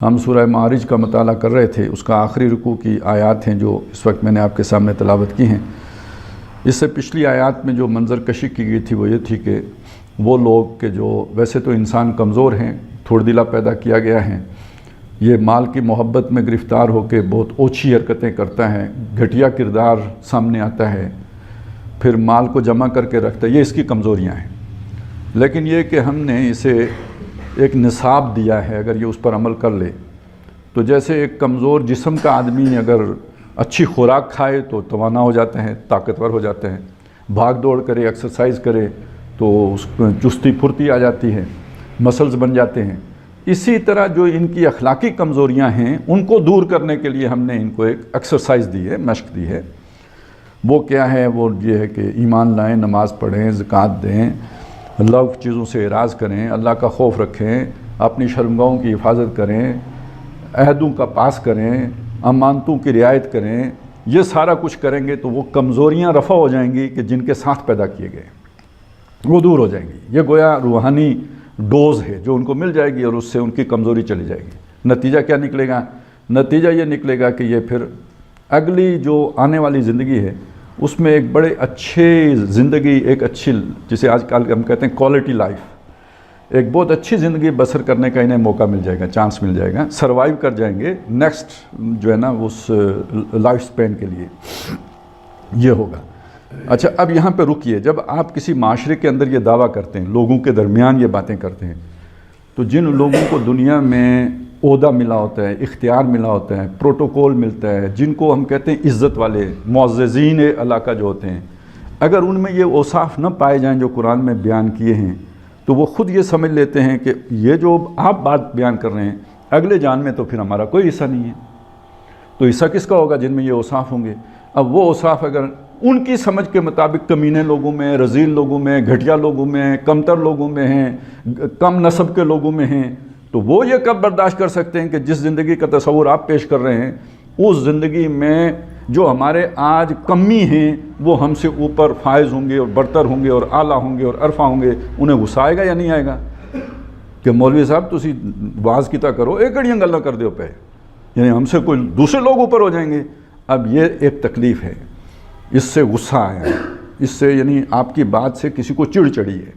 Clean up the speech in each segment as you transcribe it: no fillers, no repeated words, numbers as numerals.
ہم سورہ معارج کا مطالعہ کر رہے تھے، اس کا آخری رکوع کی آیات ہیں جو اس وقت میں نے آپ کے سامنے تلاوت کی ہیں۔ اس سے پچھلی آیات میں جو منظر کشی کی گئی تھی وہ یہ تھی کہ وہ لوگ کہ جو ویسے تو انسان کمزور ہیں، تھوڑ دلا پیدا کیا گیا ہے، یہ مال کی محبت میں گرفتار ہو کے بہت اوچھی حرکتیں کرتا ہے، گھٹیا کردار سامنے آتا ہے، پھر مال کو جمع کر کے رکھتا ہے، یہ اس کی کمزوریاں ہیں۔ لیکن یہ کہ ہم نے اسے ایک نصاب دیا ہے، اگر یہ اس پر عمل کر لے تو جیسے ایک کمزور جسم کا آدمی اگر اچھی خوراک کھائے تو توانا ہو جاتا ہے، طاقتور ہو جاتا ہے، بھاگ دوڑ کرے، ایکسرسائز کرے تو اس کو چستی پھرتی آ جاتی ہے، مسلز بن جاتے ہیں۔ اسی طرح جو ان کی اخلاقی کمزوریاں ہیں ان کو دور کرنے کے لیے ہم نے ان کو ایک ایکسرسائز دی ہے، مشق دی ہے۔ وہ کیا ہے؟ وہ یہ ہے کہ ایمان لائیں، نماز پڑھیں، زکوٰۃ دیں، اللہ کی چیزوں سے اعراض کریں، اللہ کا خوف رکھیں، اپنی شرمگاہوں کی حفاظت کریں، عہدوں کا پاس کریں، امانتوں کی رعایت کریں۔ یہ سارا کچھ کریں گے تو وہ کمزوریاں رفع ہو جائیں گی کہ جن کے ساتھ پیدا کیے گئے، وہ دور ہو جائیں گی۔ یہ گویا روحانی ڈوز ہے جو ان کو مل جائے گی اور اس سے ان کی کمزوری چلی جائے گی۔ نتیجہ کیا نکلے گا؟ نتیجہ یہ نکلے گا کہ یہ پھر اگلی جو آنے والی زندگی ہے اس میں ایک بڑے اچھے زندگی، ایک اچھی، جسے آج کل ہم کہتے ہیں کوالٹی لائف، ایک بہت اچھی زندگی بسر کرنے کا انہیں موقع مل جائے گا، چانس مل جائے گا، سروائیو کر جائیں گے نیکسٹ جو ہے نا اس لائف سپین کے لیے یہ ہوگا۔ اچھا، اب یہاں پہ رکیے۔ جب آپ کسی معاشرے کے اندر یہ دعویٰ کرتے ہیں، لوگوں کے درمیان یہ باتیں کرتے ہیں، تو جن لوگوں کو دنیا میں عہدہ ملا ہوتا ہے، اختیار ملا ہوتا ہے، پروٹوکول ملتا ہے، جن کو ہم کہتے ہیں عزت والے معززین علاقہ جو ہوتے ہیں، اگر ان میں یہ اوصاف نہ پائے جائیں جو قرآن میں بیان کیے ہیں تو وہ خود یہ سمجھ لیتے ہیں کہ یہ جو آپ بات بیان کر رہے ہیں اگلے جان میں تو پھر ہمارا کوئی حصہ نہیں ہے۔ تو حصہ کس کا ہوگا؟ جن میں یہ اوصاف ہوں گے۔ اب وہ اوصاف اگر ان کی سمجھ کے مطابق کمینے لوگوں میں، رذیل لوگوں میں، گھٹیا لوگوں میں، کمتر لوگوں میں ہیں، کم نسب کے لوگوں میں ہیں، تو وہ یہ کب برداشت کر سکتے ہیں کہ جس زندگی کا تصور آپ پیش کر رہے ہیں اس زندگی میں جو ہمارے آج کمی ہیں وہ ہم سے اوپر فائز ہوں گے اور برتر ہوں گے اور اعلیٰ ہوں گے اور عرفہ ہوں گے؟ انہیں غصہ آئے گا یا نہیں آئے گا کہ مولوی صاحب تسی واز کیتا کرو، ایک گھڑیاں گلاں کر دیو پہ، یعنی ہم سے کوئی دوسرے لوگ اوپر ہو جائیں گے۔ اب یہ ایک تکلیف ہے، اس سے غصہ آیا ہے، اس سے یعنی آپ کی بات سے کسی کو چڑ چڑھی ہے۔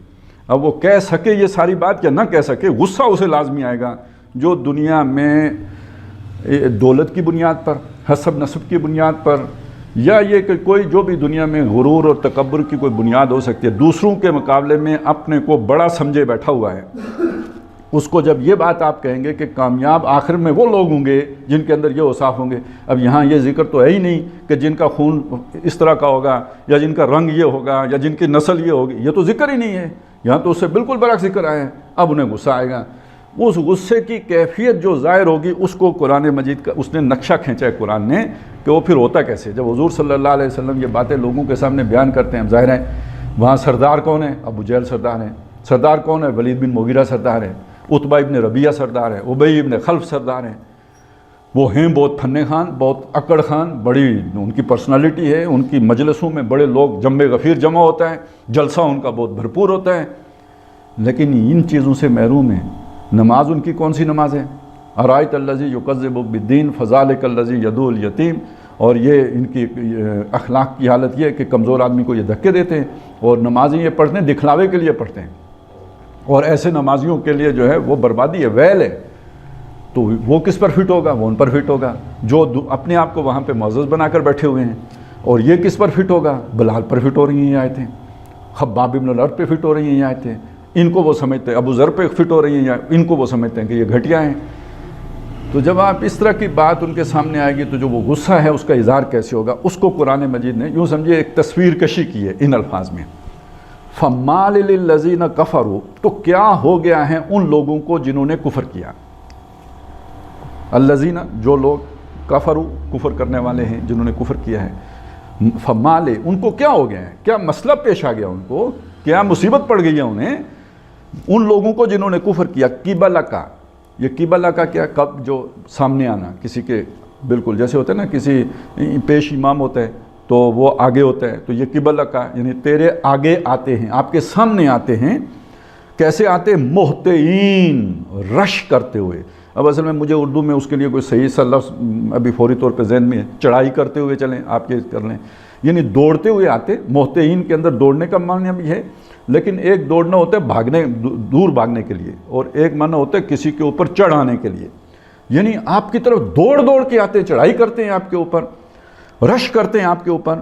اب وہ کہہ سکے یہ ساری بات یا نہ کہہ سکے، غصہ اسے لازمی آئے گا۔ جو دنیا میں دولت کی بنیاد پر، حسب نسب کی بنیاد پر، یا یہ کہ کوئی جو بھی دنیا میں غرور اور تکبر کی کوئی بنیاد ہو سکتی ہے، دوسروں کے مقابلے میں اپنے کو بڑا سمجھے بیٹھا ہوا ہے، اس کو جب یہ بات آپ کہیں گے کہ کامیاب آخر میں وہ لوگ ہوں گے جن کے اندر یہ اوصاف ہوں گے۔ اب یہاں یہ ذکر تو ہے ہی نہیں کہ جن کا خون اس طرح کا ہوگا یا جن کا رنگ یہ ہوگا یا جن کی نسل یہ ہوگی، یہ تو ذکر ہی نہیں ہے۔ یہاں تو اس سے بالکل برعکس ذکر آیا ہے۔ اب انہیں غصہ آئے گا، اس غصے کی کیفیت جو ظاہر ہوگی اس کو قرآن مجید کا اس نے نقشہ کھینچا ہے قرآن نے کہ وہ پھر ہوتا کیسے۔ جب حضور صلی اللہ علیہ وسلم یہ باتیں لوگوں کے سامنے بیان کرتے ہیں، ظاہر ہے وہاں سردار کون ہے؟ ابو جہل سردار ہیں۔ سردار کون ہے؟ ولید بن مغیرہ سردار ہے، عتبہ ابن ربیعہ سردار ہے، ابی ابن خلف سردار ہیں۔ وہ ہیں بہت پھنے خان، بہت اکڑ خان، بڑی ان کی پرسنالٹی ہے، ان کی مجلسوں میں بڑے لوگ جنب غفیر جمع ہوتا ہے، جلسہ ان کا بہت بھرپور ہوتا ہے، لیکن ان چیزوں سے محروم ہیں۔ نماز ان کی کون سی نماز ہے؟ ارائیت الذی یکذب بالدین فذلک الذی یدعو الیتیم۔ اور یہ ان کی اخلاق کی حالت یہ ہے کہ کمزور آدمی کو یہ دھکے دیتے ہیں، اور نمازی یہ پڑھتے ہیں دکھلاوے کے لیے پڑھتے ہیں، اور ایسے نمازیوں کے لیے جو ہے وہ بربادی ہے، ویل ہے۔ تو وہ کس پر فٹ ہوگا؟ وہ ان پر فٹ ہوگا جو اپنے آپ کو وہاں پہ معزز بنا کر بیٹھے ہوئے ہیں۔ اور یہ کس پر فٹ ہوگا؟ بلال پر فٹ ہو رہی ہیں یہ آیتیں، خباب ابن الارت پہ فٹ ہو رہی ہیں یہ آیتیں، ان کو وہ سمجھتے ہیں، ابو ذر پہ فٹ ہو رہی ہیں، ان کو وہ سمجھتے ہیں کہ یہ گھٹیا ہیں۔ تو جب آپ اس طرح کی بات ان کے سامنے آئے گی تو جو وہ غصہ ہے اس کا اظہار کیسے ہوگا؟ اس کو قرآن مجید نے یوں سمجھے ایک تصویر کشی کی ہے ان الفاظ میں، فَمَالِ لِلَّذِينَ كَفَرُوا، تو کیا ہو گیا ہے ان لوگوں کو جنہوں نے کفر کیا۔ الذین، جو لوگ، کفروا، کفر کرنے والے ہیں، جنہوں نے کفر کیا ہے، فَمَالِ، ان کو کیا ہو گیا ہے؟ کیا مسئلہ پیش آ گیا ان کو؟ کیا مصیبت پڑ گئی ہے انہیں؟ ان لوگوں کو جنہوں نے کفر کیا، قبلہ کا، یہ قبلہ کا کیا؟ کب جو سامنے آنا کسی کے، بالکل جیسے ہوتا ہے نا کسی پیش امام ہوتا ہے تو وہ آگے ہوتا ہے، تو یہ قبلہ کا یعنی تیرے آگے آتے ہیں، آپ کے سامنے آتے ہیں۔ کیسے آتے؟ محتعین، رش کرتے ہوئے۔ اب اصل میں مجھے اردو میں اس کے لیے کوئی صحیح سا لفظ ابھی فوری طور پہ ذہن میں ہے، چڑھائی کرتے ہوئے چلیں، آپ یہ کر لیں، یعنی دوڑتے ہوئے آتے، محتین کے اندر دوڑنے کا معنی بھی ہے، لیکن ایک دوڑنا ہوتا ہے بھاگنے، دور بھاگنے کے لیے، اور ایک معنی ہوتا ہے کسی کے اوپر چڑھ آنے کے لیے، یعنی آپ کی طرف دوڑ دوڑ کے آتے ہیں، چڑھائی کرتے ہیں آپ کے اوپر، رش کرتے ہیں آپ کے اوپر۔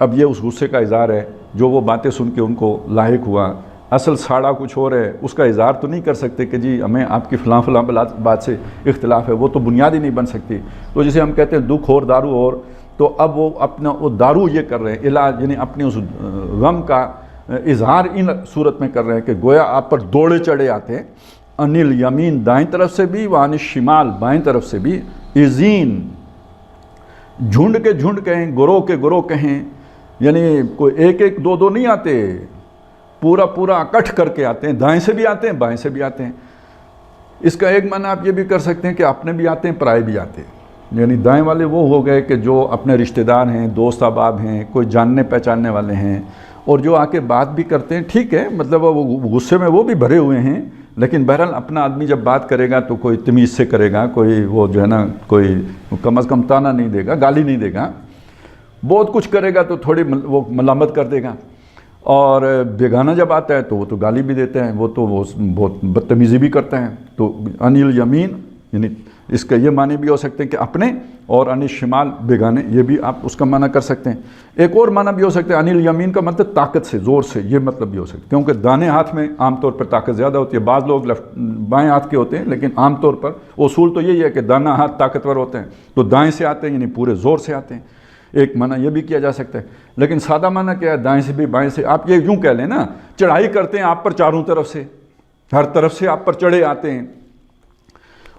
اب یہ اس غصے کا اظہار ہے جو وہ باتیں سن کے ان کو لاحق ہوا، اصل ساڑا کچھ اور ہے، اس کا اظہار تو نہیں کر سکتے کہ جی ہمیں آپ کی فلاں فلاں بات سے اختلاف ہے، وہ تو بنیادی نہیں بن سکتی، تو جسے ہم کہتے ہیں دکھ اور دارو اور، تو اب وہ اپنا وہ دارو یہ کر رہے ہیں، علاج یعنی اپنے اس غم کا اظہار ان صورت میں کر رہے ہیں کہ گویا آپ پر دوڑے چڑھے آتے ہیں، انل یمین دائیں طرف سے بھی، وان الشمال بائیں طرف سے بھی، عزین جھنڈ کے جھنڈ کہیں، گروہ کے گروہ کہیں، یعنی کوئی ایک ایک دو دو نہیں آتے، پورا پورا اکٹھ کر کے آتے ہیں، دائیں سے بھی آتے ہیں بائیں سے بھی آتے ہیں۔ اس کا ایک معنی آپ یہ بھی کر سکتے ہیں کہ اپنے بھی آتے ہیں پرائے بھی آتے ہیں، یعنی دائیں والے وہ ہو گئے کہ جو اپنے رشتہ دار ہیں، دوست احباب ہیں، کوئی جاننے پہچاننے والے ہیں، اور جو آ کے بات بھی کرتے ہیں، ٹھیک ہے، مطلب وہ غصے میں وہ بھی بھرے ہوئے ہیں، لیکن بہرحال اپنا آدمی جب بات کرے گا تو کوئی تمیز سے کرے گا، کوئی وہ جو ہے نا کوئی کم از کم تانا نہیں دے گا، گالی نہیں دے گا، بہت کچھ کرے گا تو تھوڑی وہ ملامت کر دے گا، اور بیگانہ جب آتا ہے تو وہ تو گالی بھی دیتے ہیں، وہ تو بہت بدتمیزی بھی کرتے ہیں۔ تو انل یمین یعنی اس کا یہ معنی بھی ہو سکتے ہیں کہ اپنے، اور انل شمال بیگانے، یہ بھی آپ اس کا معنی کر سکتے ہیں۔ ایک اور معنی بھی ہو سکتا ہے انل یمین کا مطلب طاقت سے، زور سے، یہ مطلب بھی ہو سکتا ہے، کیونکہ دانے ہاتھ میں عام طور پر طاقت زیادہ ہوتی ہے، بعض لوگ بائیں ہاتھ کے ہوتے ہیں، لیکن عام طور پر اصول تو یہی ہے کہ دانا ہاتھ طاقتور ہوتے ہیں، تو دائیں سے آتے ہیں یعنی پورے زور سے آتے ہیں، ایک معنی یہ بھی کیا جا سکتا ہے۔ لیکن سادہ معنی کیا ہے؟ دائیں سے بھی بائیں سے، آپ یہ یوں کہہ لیں نا، چڑھائی کرتے ہیں آپ پر چاروں طرف سے، ہر طرف سے آپ پر چڑھے آتے ہیں،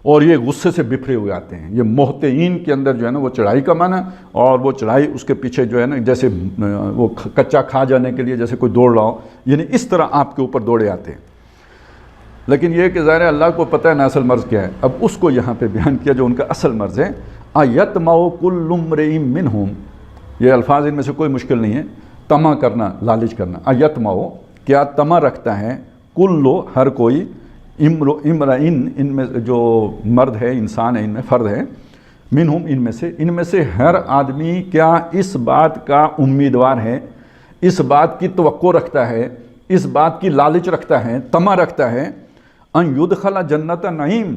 اور یہ غصے سے بکھرے ہوئے آتے ہیں۔ یہ محتین کے اندر جو ہے نا وہ چڑھائی کا معنی، اور وہ چڑھائی اس کے پیچھے جو ہے نا جیسے وہ کچا کھا جانے کے لیے جیسے کوئی دوڑ رہا ہو، یعنی اس طرح آپ کے اوپر دوڑے آتے ہیں۔ لیکن یہ کہ ظاہر اللہ کو پتہ ہے نا اصل مرض کیا ہے، اب اس کو یہاں پہ بیان کیا جو ان کا اصل مرض ہے۔ اَيَطْمَعُ كُلُّ امْرِئٍ مِّنْهُمْ، یہ الفاظ ان میں سے کوئی مشکل نہیں ہے، طمع کرنا، لالچ کرنا۔ اَيَطْمَعُ کیا طمع رکھتا ہے، کلو ہر کوئی، امرئن ان میں جو مرد ہے، انسان ہے، ان میں فرد ہے، منہم ان میں سے ہر آدمی کیا اس بات کا امیدوار ہے، اس بات کی توقع رکھتا ہے، اس بات کی لالچ رکھتا ہے، طمع رکھتا ہے، ان یدخل جنت نعیم،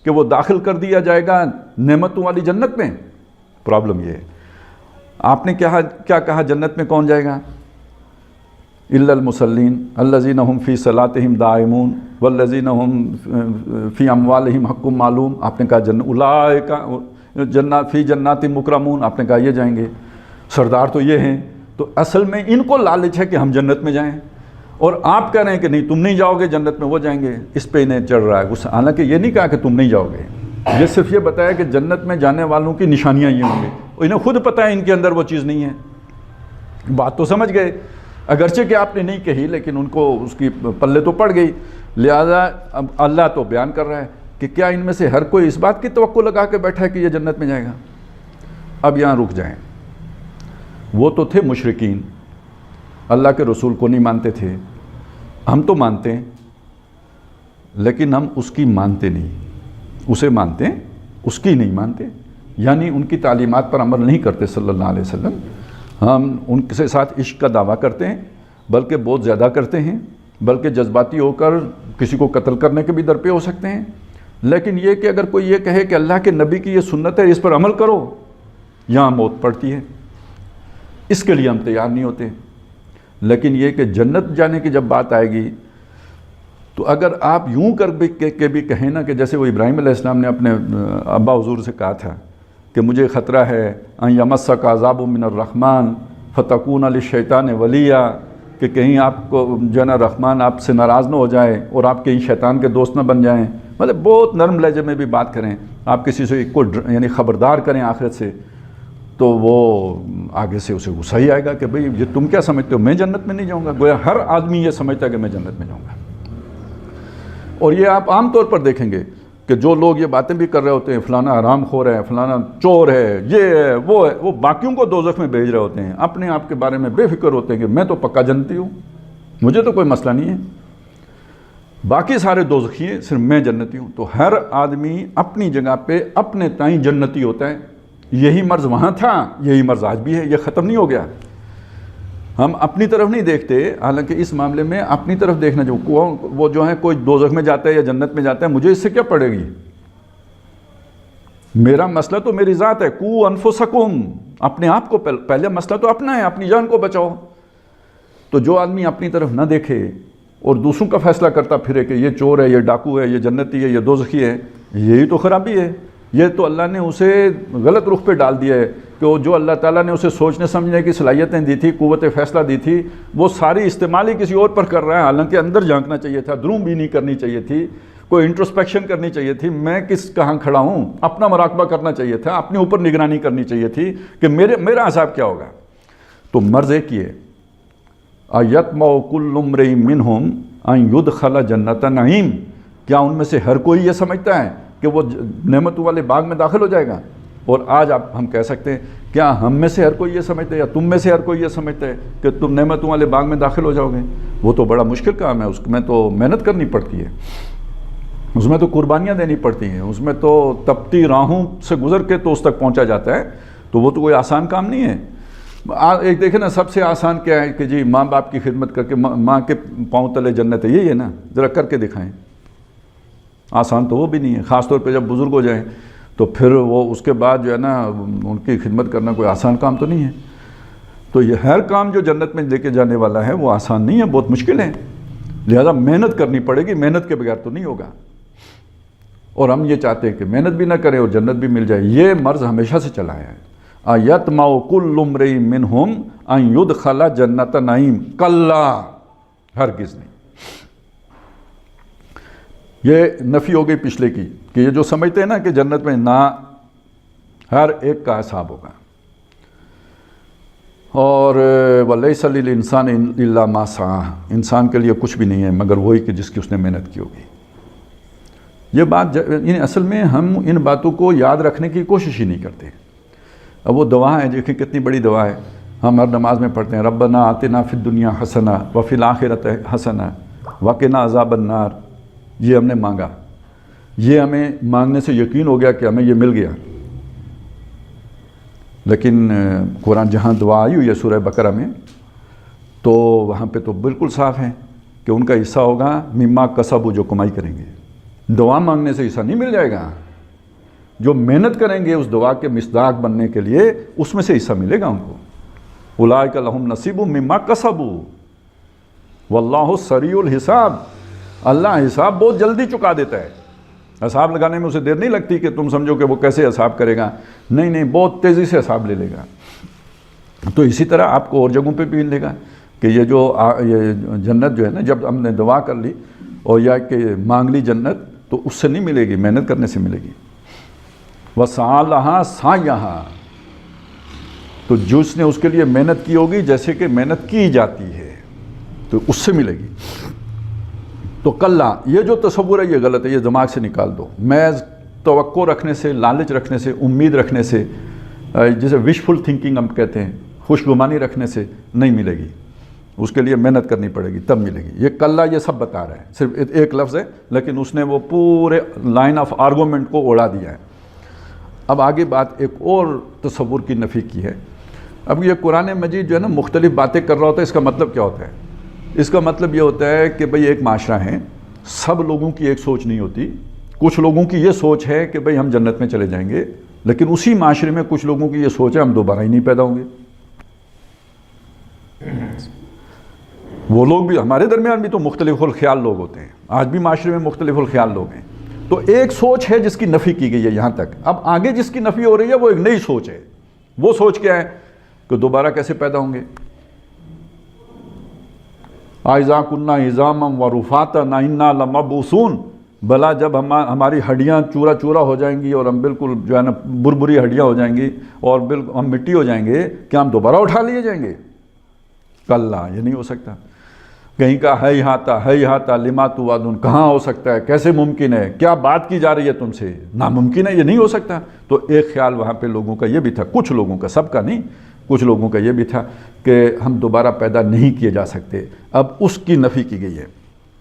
کہ وہ داخل کر دیا جائے گا نعمتوں والی جنت میں۔ پرابلم یہ ہے، آپ نے کیا کہا جنت میں کون جائے گا؟ الا المصلین الذین هم فی صلاتهم دائمون والذین هم فی اموالہم حق معلوم، آپ نے کہا اولئک جنات فی جنات مکرمون، آپ نے کہا یہ جائیں گے، سردار تو یہ ہیں، تو اصل میں ان کو لالچ ہے کہ ہم جنت میں جائیں، اور آپ کہہ رہے ہیں کہ نہیں تم نہیں جاؤ گے جنت میں، وہ جائیں گے، اس پہ انہیں چڑھ رہا ہے۔ حالانکہ یہ نہیں کہا کہ تم نہیں جاؤ گے، یہ صرف یہ بتایا کہ جنت میں جانے والوں کی نشانیاں یہ ہوں گی، انہیں خود پتہ ہے ان کے اندر وہ چیز نہیں ہے۔ بات تو سمجھ گئے، اگرچہ کہ آپ نے نہیں کہی لیکن ان کو اس کی پلے تو پڑ گئی، لہذا اب اللہ تو بیان کر رہا ہے کہ کیا ان میں سے ہر کوئی اس بات کی توقع لگا کے بیٹھا ہے کہ یہ جنت میں جائے گا؟ اب یہاں رک جائیں، وہ تو تھے مشرکین، اللہ کے رسول کو نہیں مانتے تھے، ہم تو مانتے ہیں لیکن ہم اس کی مانتے نہیں، اسے مانتے ہیں اس کی نہیں مانتے، یعنی ان کی تعلیمات پر عمل نہیں کرتے صلی اللہ علیہ وسلم۔ ہم ان کے ساتھ عشق کا دعویٰ کرتے ہیں، بلکہ بہت زیادہ کرتے ہیں، بلکہ جذباتی ہو کر کسی کو قتل کرنے کے بھی درپے ہو سکتے ہیں، لیکن یہ کہ اگر کوئی یہ کہے کہ اللہ کے نبی کی یہ سنت ہے اس پر عمل کرو، یہاں موت پڑتی ہے، اس کے لیے ہم تیار نہیں ہوتے۔ لیکن یہ کہ جنت جانے کی جب بات آئے گی تو اگر آپ یوں کر کے بھی کہیں نا کہ جیسے وہ ابراہیم علیہ السلام نے اپنے ابا حضور سے کہا تھا کہ مجھے خطرہ ہے ان یمسک عذاب من الرحمن فتکون للشیطان ولیا، کہ کہیں آپ کو جو ہے نا رحمان آپ سے ناراض نہ ہو جائے اور آپ کہیں شیطان کے دوست نہ بن جائیں، مطلب بہت نرم لہجے میں بھی بات کریں، آپ کسی سے کو یعنی خبردار کریں آخرت سے، تو وہ آگے سے اسے غصہ ہی آئے گا کہ بھئی یہ تم کیا سمجھتے ہو میں جنت میں نہیں جاؤں گا؟ گویا ہر آدمی یہ سمجھتا ہے کہ میں جنت میں جاؤں گا۔ اور یہ آپ عام طور پر دیکھیں گے کہ جو لوگ یہ باتیں بھی کر رہے ہوتے ہیں فلانا حرام خور ہے، فلانا چور ہے، یہ ہے، وہ باقیوں کو دوزخ میں بھیج رہے ہوتے ہیں، اپنے آپ کے بارے میں بے فکر ہوتے ہیں کہ میں تو پکا جنتی ہوں، مجھے تو کوئی مسئلہ نہیں ہے۔ باقی سارے دوزخی ہیں، صرف میں جنتی ہوں۔ تو ہر آدمی اپنی جگہ پہ اپنے تائیں جنتی ہوتا ہے۔ یہی مرض وہاں تھا، یہی مرض آج بھی ہے، یہ ختم نہیں ہو گیا۔ ہم اپنی طرف نہیں دیکھتے، حالانکہ اس معاملے میں اپنی طرف دیکھنا جو وہ جو ہے کوئی دوزخ میں جاتا ہے یا جنت میں جاتا ہے، مجھے اس سے کیا پڑے گی؟ میرا مسئلہ تو میری ذات ہے، قو انفسکم، اپنے آپ کو پہلے مسئلہ تو اپنا ہے، اپنی جان کو بچاؤ۔ تو جو آدمی اپنی طرف نہ دیکھے اور دوسروں کا فیصلہ کرتا پھرے کہ یہ چور ہے، یہ ڈاکو ہے، یہ جنتی ہے، یہ دوزخی ہے، یہی تو خرابی ہے۔ یہ تو اللہ نے اسے غلط رخ پہ ڈال دیا ہے کہ وہ جو اللہ تعالیٰ نے اسے سوچنے سمجھنے کی صلاحیتیں دی تھی، قوت فیصلہ دی تھی، وہ ساری استعمال ہی کسی اور پر کر رہا ہے۔ حالانکہ اندر جھانکنا چاہیے تھا، دروں بھی نہیں کرنی چاہیے تھی، کوئی انٹروسپیکشن کرنی چاہیے تھی، میں کہاں کھڑا ہوں، اپنا مراقبہ کرنا چاہیے تھا، اپنے اوپر نگرانی کرنی چاہیے تھی کہ میرا عذاب کیا ہوگا۔ تو مرض ایک ہی ہے، اَیَطْمَعُ كُلُّ امْرِئٍ مِّنْهُمْ أَن يُدْخَلَ جَنَّةَ نَعِيمٍ، کیا ان میں سے ہر کوئی یہ سمجھتا ہے کہ وہ نعمتوں والے باغ میں داخل ہو جائے گا؟ اور آج ہم کہہ سکتے ہیں، کیا ہم میں سے ہر کوئی یہ سمجھتا ہے یا تم میں سے ہر کوئی یہ سمجھتا ہے کہ تم نعمتوں والے باغ میں داخل ہو جاؤ گے؟ وہ تو بڑا مشکل کام ہے، اس میں تو محنت کرنی پڑتی ہے، اس میں تو قربانیاں دینی پڑتی ہیں، اس میں تو تپتی راہوں سے گزر کے تو اس تک پہنچا جاتا ہے، تو وہ تو کوئی آسان کام نہیں ہے۔ ایک دیکھیں نا، سب سے آسان کیا ہے کہ جی ماں باپ کی خدمت کر کے ماں کے پاؤں تلے جنت ہے، یہی ہے نا، ذرا کر کے دکھائیں۔ آسان تو وہ بھی نہیں ہے، خاص طور پہ جب بزرگ ہو جائیں تو پھر وہ اس کے بعد جو ہے نا ان کی خدمت کرنا کوئی آسان کام تو نہیں ہے۔ تو یہ ہر کام جو جنت میں لے کے جانے والا ہے وہ آسان نہیں ہے، بہت مشکل ہے، لہذا محنت کرنی پڑے گی، محنت کے بغیر تو نہیں ہوگا۔ اور ہم یہ چاہتے ہیں کہ محنت بھی نہ کریں اور جنت بھی مل جائے، یہ مرض ہمیشہ سے چلا ہے۔ اَیَطْمَعُ كُلُّ امْرِئٍ مِّنْهُمْ أَن يُدْخَلَ جَنَّةَ نَعِيمٍ، کلا، ہرگز نہیں۔ یہ نفی ہو گئی پچھلے کی کہ یہ جو سمجھتے ہیں نا کہ جنت میں نہ، ہر ایک کا حساب ہوگا۔ اور وَلَيْسَ لِلْإِنسَانِ إِلَّا مَا سَعَىٰ، انسان کے لیے کچھ بھی نہیں ہے مگر وہی کہ جس کی اس نے محنت کی ہوگی۔ یہ بات اصل میں ہم ان باتوں کو یاد رکھنے کی کوشش ہی نہیں کرتے۔ اب وہ دعا ہے، دیکھیں کتنی بڑی دعا ہے، ہم ہر نماز میں پڑھتے ہیں، ربنا آتنا فی الدنیا حسنہ وفی الآخرۃ حسنہ وقنا عذاب النار۔ یہ ہم نے مانگا، یہ ہمیں مانگنے سے یقین ہو گیا کہ ہمیں یہ مل گیا۔ لیکن قرآن جہاں دعا آئی ہوئی ہے سورہ بقرہ میں، تو وہاں پہ تو بالکل صاف ہے کہ ان کا حصہ ہوگا مما کسبوا، جو کمائی کریں گے۔ دعا مانگنے سے حصہ نہیں مل جائے گا، جو محنت کریں گے اس دعا کے مصداق بننے کے لیے، اس میں سے حصہ ملے گا ان کو۔ اولئک لہم نصیب مما کسبوا واللہ سریع الحساب، اللہ حساب بہت جلدی چکا دیتا ہے۔ حساب لگانے میں اسے دیر نہیں لگتی کہ تم سمجھو کہ وہ کیسے حساب کرے گا، نہیں، بہت تیزی سے حساب لے لے گا۔ تو اسی طرح آپ کو اور جگہوں پہ بھی ملے گا کہ یہ جنت جو ہے نا، جب ہم نے دعا کر لی اور یا کہ مانگ لی جنت، تو اس سے نہیں ملے گی، محنت کرنے سے ملے گی۔ وَسَعَىٰ لَهَا سَعْيَهَا، تو جس نے اس کے لیے محنت کی ہوگی جیسے کہ محنت کی جاتی ہے، تو اس سے ملے گی۔ تو کلا، یہ جو تصور ہے یہ غلط ہے، یہ دماغ سے نکال دو۔ محض توقع رکھنے سے، لالچ رکھنے سے، امید رکھنے سے، جسے وشفل تھنکنگ ہم کہتے ہیں، خوش گمانی رکھنے سے نہیں ملے گی، اس کے لیے محنت کرنی پڑے گی تب ملے گی۔ یہ کلا یہ سب بتا رہا ہے، صرف ایک لفظ ہے لیکن اس نے وہ پورے لائن آف آرگومنٹ کو اڑا دیا ہے۔ اب آگے بات ایک اور تصور کی نفی کی ہے۔ اب یہ قرآن مجید جو ہے نا مختلف باتیں کر رہا ہوتا ہے، اس کا مطلب کیا ہوتا ہے؟ اس کا مطلب یہ ہوتا ہے کہ بھئی ایک معاشرہ ہے، سب لوگوں کی ایک سوچ نہیں ہوتی، کچھ لوگوں کی یہ سوچ ہے کہ بھئی ہم جنت میں چلے جائیں گے، لیکن اسی معاشرے میں کچھ لوگوں کی یہ سوچ ہے ہم دوبارہ ہی نہیں پیدا ہوں گے۔ وہ لوگ بھی ہمارے درمیان بھی تو مختلف الخیال لوگ ہوتے ہیں، آج بھی معاشرے میں مختلف الخیال لوگ ہیں۔ تو ایک سوچ ہے جس کی نفی کی گئی ہے یہاں تک، اب آگے جس کی نفی ہو رہی ہے وہ ایک نئی سوچ ہے۔ وہ سوچ کیا ہے کہ دوبارہ کیسے پیدا ہوں گے؟ اِذَا كُنَّا عِظَامًا وَرُفَاتًا اِنَّا لَمَبْعُوثُونَ، بھلا جب ہماری ہڈیاں چورا چورا ہو جائیں گی اور ہم بالکل جو ہے نا بربری ہڈیاں ہو جائیں گی اور بالکل ہم مٹی ہو جائیں گے، کیا ہم دوبارہ اٹھا لیے جائیں گے؟ کلا، یہ نہیں ہو سکتا۔ کہیں کا ہے لما توعدون، کہاں ہو سکتا ہے، کیسے ممکن ہے، کیا بات کی جا رہی ہے تم سے، ناممکن ہے، یہ نہیں ہو سکتا۔ تو ایک خیال وہاں پہ لوگوں کا یہ بھی تھا، کچھ لوگوں کا، سب کا نہیں، کچھ لوگوں کا یہ بھی تھا کہ ہم دوبارہ پیدا نہیں کیے جا سکتے۔ اب اس کی نفی کی گئی ہے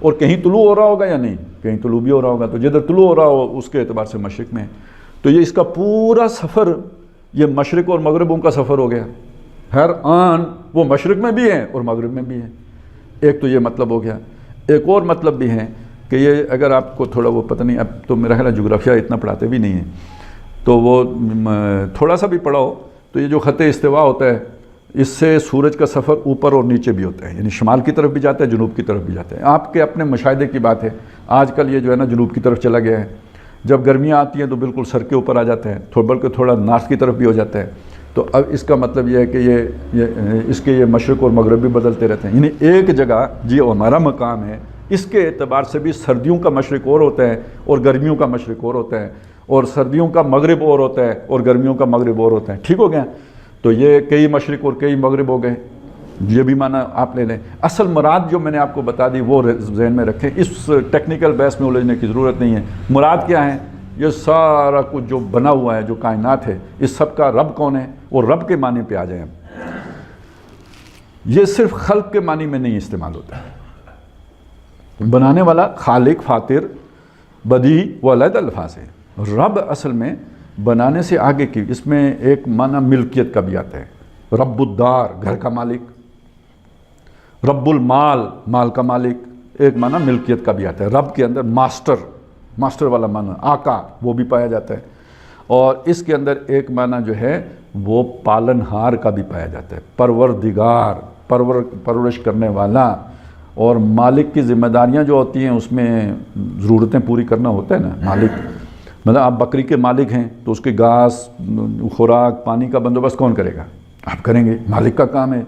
اور کہیں طلوع ہو رہا ہوگا یا نہیں، کہیں طلوع بھی ہو رہا ہوگا، تو جدھر طلوع ہو رہا ہو اس کے اعتبار سے مشرق میں ہے۔ تو یہ اس کا پورا سفر یہ مشرق اور مغربوں کا سفر ہو گیا، ہر آن وہ مشرق میں بھی ہیں اور مغرب میں بھی ہیں۔ ایک تو یہ مطلب ہو گیا۔ ایک اور مطلب بھی ہے کہ یہ اگر آپ کو تھوڑا وہ پتہ نہیں، اب تو میرا خیال ہے جغرافیہ اتنا پڑھاتے بھی نہیں ہیں، تو وہ تھوڑا سا بھی پڑھا ہو تو یہ جو خط استوا ہوتا ہے اس سے سورج کا سفر اوپر اور نیچے بھی ہوتا ہے، یعنی شمال کی طرف بھی جاتا ہے، جنوب کی طرف بھی جاتا ہے۔ آپ کے اپنے مشاہدے کی بات ہے، آج کل یہ جو ہے نا جنوب کی طرف چلا گیا ہے، جب گرمیاں آتی ہیں تو بالکل سر کے اوپر آ جاتا ہے، بلکہ تھوڑا نارتھ کی طرف بھی ہو جاتا ہے۔ تو اب اس کا مطلب یہ ہے کہ یہ مشرق اور مغرب بھی بدلتے رہتے ہیں، یعنی ایک جگہ جو ہمارا مقام ہے اس کے اعتبار سے بھی سردیوں کا مشرق اور ہوتا ہے اور گرمیوں کا مشرق اور ہوتا ہے، اور سردیوں کا مغرب اور ہوتا ہے اور گرمیوں کا مغرب اور ہوتا ہے۔ ٹھیک ہو گیا؟ تو یہ کئی مشرق اور کئی مغرب ہو گئے، یہ بھی معنی آپ لے لیں۔ اصل مراد جو میں نے آپ کو بتا دی وہ ذہن میں رکھیں، اس ٹیکنیکل بحث میں الجھنے کی ضرورت نہیں ہے۔ مراد کیا ہے؟ یہ سارا کچھ جو بنا ہوا ہے، جو کائنات ہے، اس سب کا رب کون ہے؟ اور رب کے معنی پہ آ جائیں۔ یہ صرف خلق کے معنی میں نہیں استعمال ہوتا ہے، بنانے والا خالق، فاطر، بدیع و علیحدہ الفاظ ہے۔ رب اصل میں بنانے سے آگے کی، اس میں ایک معنی ملکیت کا بھی آتا ہے، رب الدار گھر کا مالک، رب المال مال کا مالک، ایک معنی ملکیت کا بھی آتا ہے۔ رب کے اندر ماسٹر والا معنی آقا وہ بھی پایا جاتا ہے، اور اس کے اندر ایک معنی جو ہے وہ پالنہار کا بھی پایا جاتا ہے، پروردگار پرورش کرنے والا، اور مالک کی ذمہ داریاں جو ہوتی ہیں اس میں ضرورتیں پوری کرنا ہوتا ہے نا۔ مالک مطلب آپ بکری کے مالک ہیں تو اس کی گھاس، خوراک، پانی کا بندوبست کون کرے گا؟ آپ کریں گے، مالک کا کام ہے۔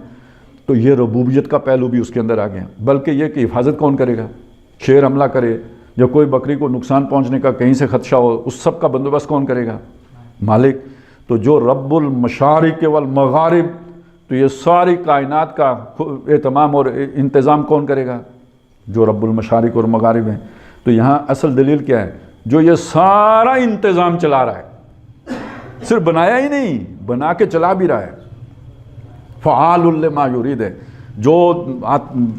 تو یہ ربوبیت کا پہلو بھی اس کے اندر آ گیا، بلکہ یہ کہ حفاظت کون کرے گا؟ شیر حملہ کرے یا کوئی بکری کو نقصان پہنچنے کا کہیں سے خدشہ ہو، اس سب کا بندوبست کون کرے گا؟ مالک۔ تو جو رب المشارق والمغارب، تو یہ ساری کائنات کا اہتمام اور انتظام کون کرے گا؟ جو رب المشارق اور مغارب ہیں۔ تو یہاں اصل دلیل کیا ہے؟ جو یہ سارا انتظام چلا رہا ہے، صرف بنایا ہی نہیں، بنا کے چلا بھی رہا ہے، فعال لما یرید ہے، جو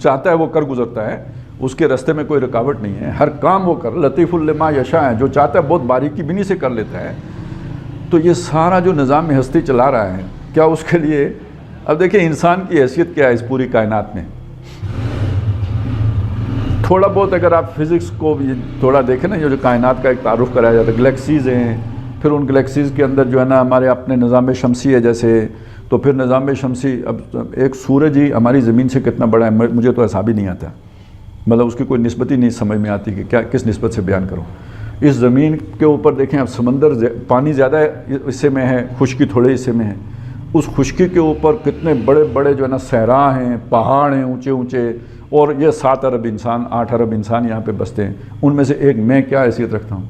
چاہتا ہے وہ کر گزرتا ہے، اس کے راستے میں کوئی رکاوٹ نہیں ہے، ہر کام وہ کر، لطیف لما یشاء ہے، جو چاہتا ہے بہت باریکی بینی سے کر لیتا ہے۔ تو یہ سارا جو نظام ہستی چلا رہا ہے، کیا اس کے لیے اب دیکھیں انسان کی حیثیت کیا ہے اس پوری کائنات میں؟ تھوڑا بہت اگر آپ فزکس کو بھی تھوڑا دیکھیں نا، یہ جو کائنات کا ایک تعارف کرایا جاتا ہے، گلیکسیز ہیں، پھر ان گلیکسیز کے اندر جو ہے نا ہمارے اپنے نظام شمسی ہے جیسے، تو پھر نظام شمسی، اب ایک سورج ہی ہماری زمین سے کتنا بڑا ہے، مجھے تو حساب ہی نہیں آتا، مطلب اس کی کوئی نسبت ہی نہیں سمجھ میں آتی کہ کیا کس نسبت سے بیان کروں۔ اس زمین کے اوپر دیکھیں اب سمندر، پانی زیادہ حصے میں ہے، خشکی تھوڑے حصے میں ہے، اس خشکی کے اوپر کتنے بڑے بڑے جو ہے نا صحرا ہیں، پہاڑ ہیں اونچے اونچے، اور یہ 7 ارب انسان، 8 ارب انسان یہاں پہ بستے ہیں، ان میں سے ایک میں کیا حیثیت رکھتا ہوں؟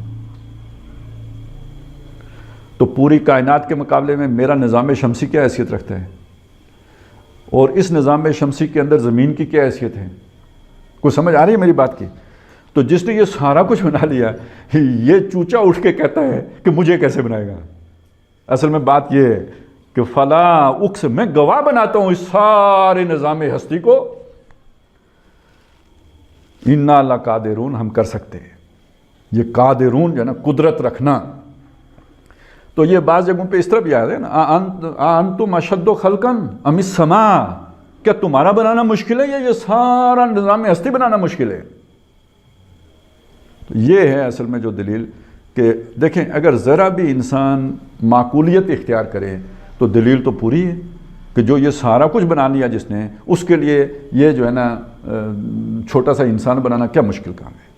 تو پوری کائنات کے مقابلے میں میرا نظام شمسی کیا حیثیت رکھتا ہے؟ اور اس نظام شمسی کے اندر زمین کی کیا حیثیت ہے؟ کوئی سمجھ آ رہی ہے میری بات کی؟ تو جس نے یہ سارا کچھ بنا لیا، یہ چوچا اٹھ کے کہتا ہے کہ مجھے کیسے بنائے گا؟ اصل میں بات یہ ہے کہ فلاں اقسم، میں گواہ بناتا ہوں اس سارے نظام ہستی کو، انا لقادرون، ہم کر سکتے ہیں۔ یہ قادرون جو ہے نا قدرت رکھنا، تو یہ بعض جگہوں پہ اس طرح بھی آیا ہے نا، انتم اشد خلقا ام السماء، کیا تمہارا بنانا مشکل ہے یا یہ سارا نظام ہستی بنانا مشکل ہے؟ تو یہ ہے اصل میں جو دلیل، کہ دیکھیں اگر ذرا بھی انسان معقولیت اختیار کرے تو دلیل تو پوری ہے کہ جو یہ سارا کچھ بنا لیا جس نے، اس کے لیے یہ جو ہے نا چھوٹا سا انسان بنانا کیا مشکل کام ہے۔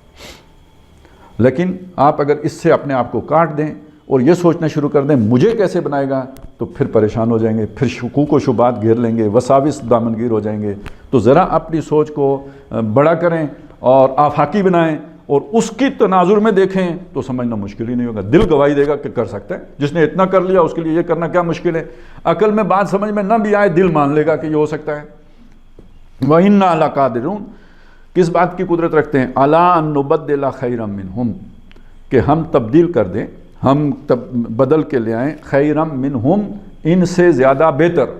لیکن آپ اگر اس سے اپنے آپ کو کاٹ دیں اور یہ سوچنا شروع کر دیں مجھے کیسے بنائے گا، تو پھر پریشان ہو جائیں گے، پھر شکوک و شبہات گھیر لیں گے، وساوس دامنگیر ہو جائیں گے۔ تو ذرا اپنی سوچ کو بڑا کریں اور آفاقی بنائیں، اور اس کی تناظر میں دیکھیں تو سمجھنا مشکل ہی نہیں ہوگا، دل گواہی دے گا کہ کر سکتا ہے، جس نے اتنا کر لیا اس کے لیے یہ کرنا کیا مشکل ہے۔ عقل میں بات سمجھ میں نہ بھی آئے، دل مان لے گا کہ یہ ہو سکتا ہے۔ وَإِنَّا لَقَادِرُونَ، کس بات کی قدرت رکھتے ہیں؟ عَلَىٰ أَن نُبَدِّلَ خَيْرًا مِّنْهُمْ، کہ ہم تبدیل کر دیں، ہم بدل کے لے آئیں، خیرم منہم، ان سے زیادہ بہتر۔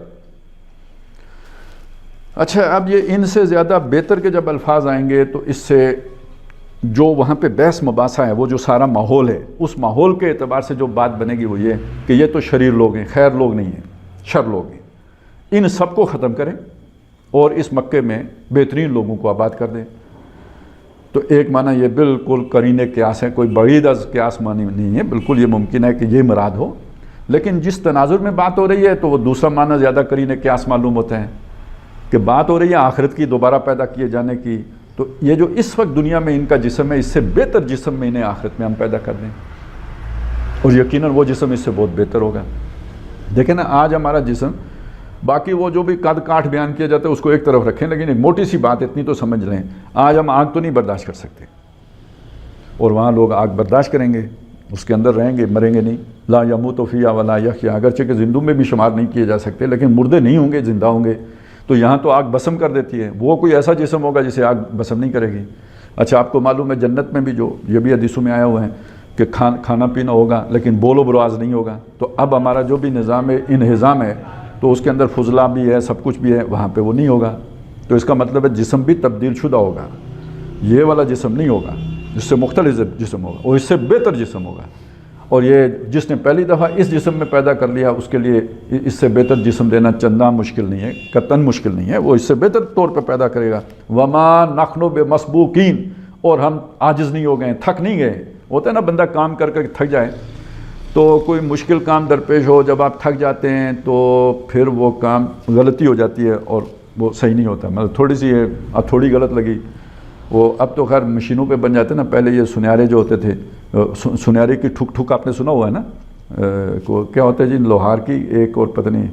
اچھا، اب یہ ان سے زیادہ بہتر کے جب الفاظ آئیں گے تو اس سے جو وہاں پہ بحث مباحثہ ہے، وہ جو سارا ماحول ہے، اس ماحول کے اعتبار سے جو بات بنے گی وہ یہ کہ یہ تو شریر لوگ ہیں، خیر لوگ نہیں ہیں، شر لوگ ہیں، ان سب کو ختم کریں اور اس مکے میں بہترین لوگوں کو آباد کر دیں۔ تو ایک معنی یہ بالکل قرین قیاس ہے، کوئی بعید از قیاس معنی نہیں ہے، بالکل یہ ممکن ہے کہ یہ مراد ہو، لیکن جس تناظر میں بات ہو رہی ہے تو وہ دوسرا معنی زیادہ قرین قیاس معلوم ہوتا ہے کہ بات ہو رہی ہے آخرت کی، دوبارہ پیدا کیے جانے کی، تو یہ جو اس وقت دنیا میں ان کا جسم ہے، اس سے بہتر جسم میں انہیں آخرت میں ہم پیدا کر دیں، اور یقیناً وہ جسم اس سے بہت بہتر ہوگا۔ دیکھیں نا، آج ہمارا جسم، باقی وہ جو بھی قد کاٹھ بیان کیا جاتا ہے اس کو ایک طرف رکھیں، لیکن ایک موٹی سی بات اتنی تو سمجھ لیں، آج ہم آگ تو نہیں برداشت کر سکتے، اور وہاں لوگ آگ برداشت کریں گے، اس کے اندر رہیں گے، مریں گے نہیں۔ لا یموت فیہا ولا یحیا، اگرچہ کہ زندوں میں بھی شمار نہیں کیے جا سکتے، لیکن مردے نہیں ہوں گے، زندہ ہوں گے۔ تو یہاں تو آگ بسم کر دیتی ہے، وہ کوئی ایسا جسم ہوگا جسے آگ بسم نہیں کرے گی۔ اچھا، آپ کو معلوم ہے جنت میں بھی جو یہ بھی حدیثوں میں آیا ہوا ہے کہ کھانا پینا ہوگا لیکن بول و براز نہیں ہوگا۔ تو اب ہمارا جو بھی نظام انہضام ہے تو اس کے اندر فضلہ بھی ہے، سب کچھ بھی ہے، وہاں پہ وہ نہیں ہوگا۔ تو اس کا مطلب ہے جسم بھی تبدیل شدہ ہوگا، یہ والا جسم نہیں ہوگا، اس سے مختلف جسم ہوگا اور اس سے بہتر جسم ہوگا۔ اور یہ جس نے پہلی دفعہ اس جسم میں پیدا کر لیا، اس کے لیے اس سے بہتر جسم دینا چندہ مشکل نہیں ہے، قطعاً مشکل نہیں ہے، وہ اس سے بہتر طور پہ پیدا کرے گا۔ وما نحن بمسبوقین، اور ہم عاجز نہیں ہو گئے، تھک نہیں گئے۔ ہوتا ہے نا بندہ کام کر کر تھک جائے، تو کوئی مشکل کام درپیش ہو، جب آپ تھک جاتے ہیں تو پھر وہ کام غلطی ہو جاتی ہے اور وہ صحیح نہیں ہوتا، مطلب تھوڑی سی تھوڑی غلط لگی، وہ اب تو خیر مشینوں پہ بن جاتے ہیں نا، پہلے یہ سنیارے جو ہوتے تھے، سنیارے کی ٹھک ٹھک آپ نے سنا ہوا ہے نا، کیا ہوتا ہے جی، لوہار کی ایک اور پتہ نہیں،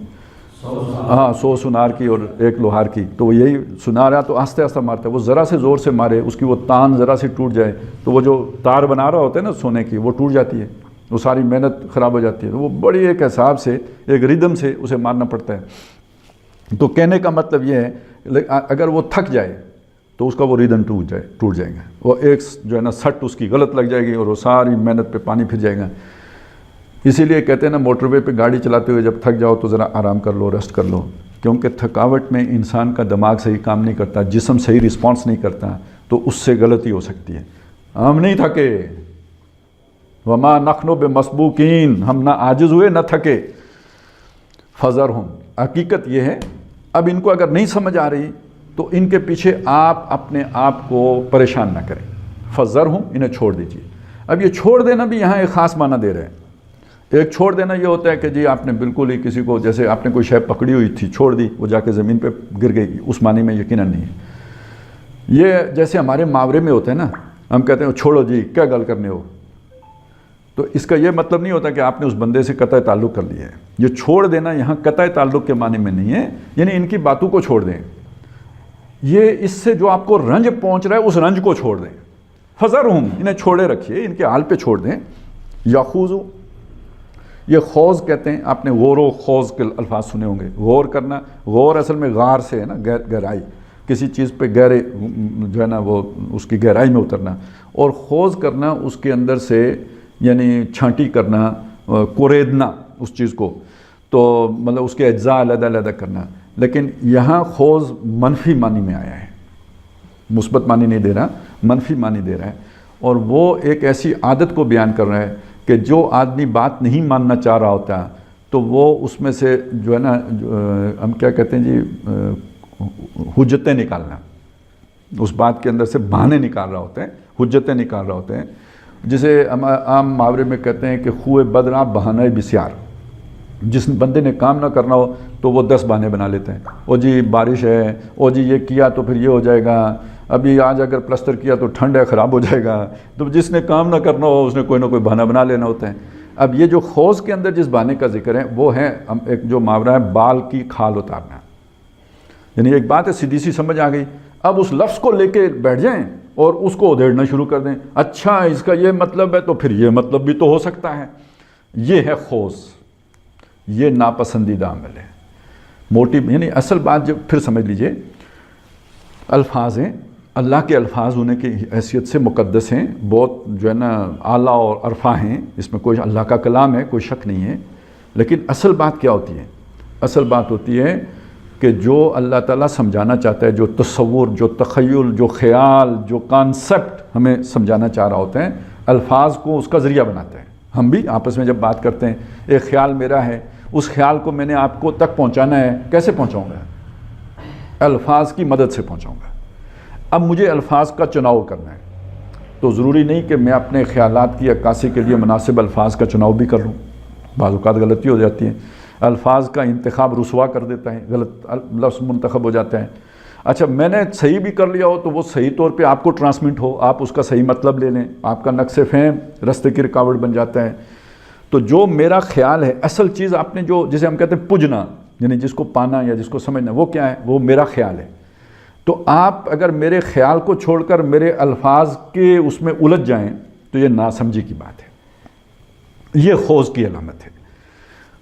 ہاں 100 سنار کی اور ایک لوہار کی، تو وہ یہی سنارا تو آہستہ آہستہ مارتا ہے، وہ ذرا سے زور سے مارے، اس کی وہ تان ذرا سے ٹوٹ جائے تو وہ جو تار بنا رہا ہوتا ہے نا سونے کی، وہ ٹوٹ جاتی ہے، وہ ساری محنت خراب ہو جاتی ہے۔ وہ بڑی ایک حساب سے، ایک ردم سے اسے مارنا پڑتا ہے۔ تو کہنے کا مطلب یہ ہے، اگر وہ تھک جائے تو اس کا وہ ریدم ٹوٹ جائے گا، وہ ایک جو ہے نا سٹ اس کی غلط لگ جائے گی اور وہ ساری محنت پہ پانی پھر جائے گا۔ اسی لیے کہتے ہیں نا، موٹر وے پہ گاڑی چلاتے ہوئے جب تھک جاؤ تو ذرا آرام کر لو، ریسٹ کر لو، کیونکہ تھکاوٹ میں انسان کا دماغ صحیح کام نہیں کرتا، جسم صحیح رسپانس نہیں کرتا، تو اس سے غلطی ہو سکتی ہے۔ ہم نہیں تھکے، وما نحن بمسبوقین، ہم نہ عاجز ہوئے نہ تھکے۔ فذرہم، حقیقت یہ ہے، اب ان کو اگر نہیں سمجھ آ رہی تو ان کے پیچھے آپ اپنے آپ کو پریشان نہ کریں۔ فذرہم، انہیں چھوڑ دیجیے۔ اب یہ چھوڑ دینا بھی یہاں ایک خاص معنی دے رہے ہیں۔ ایک چھوڑ دینا یہ ہوتا ہے کہ جی آپ نے بالکل ہی کسی کو، جیسے آپ نے کوئی شے پکڑی ہوئی تھی، چھوڑ دی، وہ جا کے زمین پہ گر گئی، اس معنی میں یقیناً نہیں ہے۔ یہ جیسے ہمارے محاورے میں ہوتا ہے نا، ہم کہتے ہیں چھوڑو جی کیا گل کرنے ہو، تو اس کا یہ مطلب نہیں ہوتا کہ آپ نے اس بندے سے قطع تعلق کر لیا ہے۔ یہ چھوڑ دینا یہاں قطع تعلق کے معنی میں نہیں ہے، یعنی ان کی باتوں کو چھوڑ دیں، یہ اس سے جو آپ کو رنج پہنچ رہا ہے اس رنج کو چھوڑ دیں۔ فذرہم، انہیں چھوڑے رکھیے، ان کے حال پہ چھوڑ دیں۔ یاخوذو، یہ خوض کہتے ہیں، آپ نے غور و خوض کے الفاظ سنے ہوں گے، غور کرنا، غور اصل میں غار سے ہے نا، گہرائی، کسی چیز پہ گہرے جو ہے نا وہ اس کی گہرائی میں اترنا، اور خوض کرنا اس کے اندر سے یعنی چھانٹی کرنا، کوریدنا اس چیز کو، تو مطلب اس کے اجزاء علیحدہ علیحدہ کرنا۔ لیکن یہاں خوض منفی معنی میں آیا ہے، مثبت معنی نہیں دے رہا، منفی معنی دے رہا ہے، اور وہ ایک ایسی عادت کو بیان کر رہا ہے کہ جو آدمی بات نہیں ماننا چاہ رہا ہوتا تو وہ اس میں سے جو ہے نا ہم کیا کہتے ہیں جی، حجتیں نکالنا، اس بات کے اندر سے بہانے نکال رہا ہوتا ہے، حجتیں نکال رہا ہوتا ہے، جسے عام محاورے میں کہتے ہیں کہ خوئے بدرا بہانۂ بسیار۔ جس بندے نے کام نہ کرنا ہو تو وہ 10 بہانے بنا لیتے ہیں، او جی بارش ہے، او جی یہ کیا تو پھر یہ ہو جائے گا، ابھی آج اگر پلسٹر کیا تو ٹھنڈ ہے خراب ہو جائے گا، تو جس نے کام نہ کرنا ہو اس نے کوئی نہ کوئی بہانہ بنا لینا ہوتا ہے۔ اب یہ جو خوض کے اندر جس بہانے کا ذکر ہے وہ ہے ایک جو محاورہ ہے بال کی کھال اتارنا، یعنی ایک بات ہے سیدھی سی سمجھ آ گئی، اب اس لفظ کو لے کے بیٹھ جائیں اور اس کو ادھیڑنا شروع کر دیں، اچھا اس کا یہ مطلب ہے تو پھر یہ مطلب بھی تو ہو سکتا ہے۔ یہ ہے خوض، یہ ناپسندیدہ عمل ہے، موٹی یعنی اصل بات جو پھر سمجھ لیجئے، الفاظ ہیں، اللہ کے الفاظ ہونے کی حیثیت سے مقدس ہیں، بہت جو ہے نا اعلیٰ اور عرفہ ہیں، اس میں کوئی اللہ کا کلام ہے، کوئی شک نہیں ہے، لیکن اصل بات کیا ہوتی ہے؟ اصل بات ہوتی ہے کہ جو اللہ تعالیٰ سمجھانا چاہتا ہے، جو تصور، جو تخیل، جو خیال، جو کانسیپٹ ہمیں سمجھانا چاہ رہا ہوتا ہے، الفاظ کو اس کا ذریعہ بناتا ہے۔ ہم بھی آپس میں جب بات کرتے ہیں، ایک خیال میرا ہے، اس خیال کو میں نے آپ کو تک پہنچانا ہے، کیسے پہنچاؤں گا؟ الفاظ کی مدد سے پہنچاؤں گا۔ اب مجھے الفاظ کا چناؤ کرنا ہے، تو ضروری نہیں کہ میں اپنے خیالات کی عکاسی کے لیے مناسب الفاظ کا چناؤ بھی کر لوں، بعض اوقات غلطی ہو جاتی ہے، الفاظ کا انتخاب رسوا کر دیتا ہے، غلط لفظ منتخب ہو جاتا ہے۔ اچھا میں نے صحیح بھی کر لیا ہو تو وہ صحیح طور پہ آپ کو ٹرانسمٹ ہو، آپ اس کا صحیح مطلب لے لیں، آپ کا نقص فہم رستے کی رکاوٹ بن جاتا ہے۔ تو جو میرا خیال ہے، اصل چیز آپ نے جو جسے ہم کہتے ہیں پجنا، یعنی جس کو پانا یا جس کو سمجھنا، وہ کیا ہے؟ وہ میرا خیال ہے۔ تو آپ اگر میرے خیال کو چھوڑ کر میرے الفاظ کے اس میں الجھ جائیں تو یہ ناسمجھی کی بات ہے، یہ خوض کی علامت ہے۔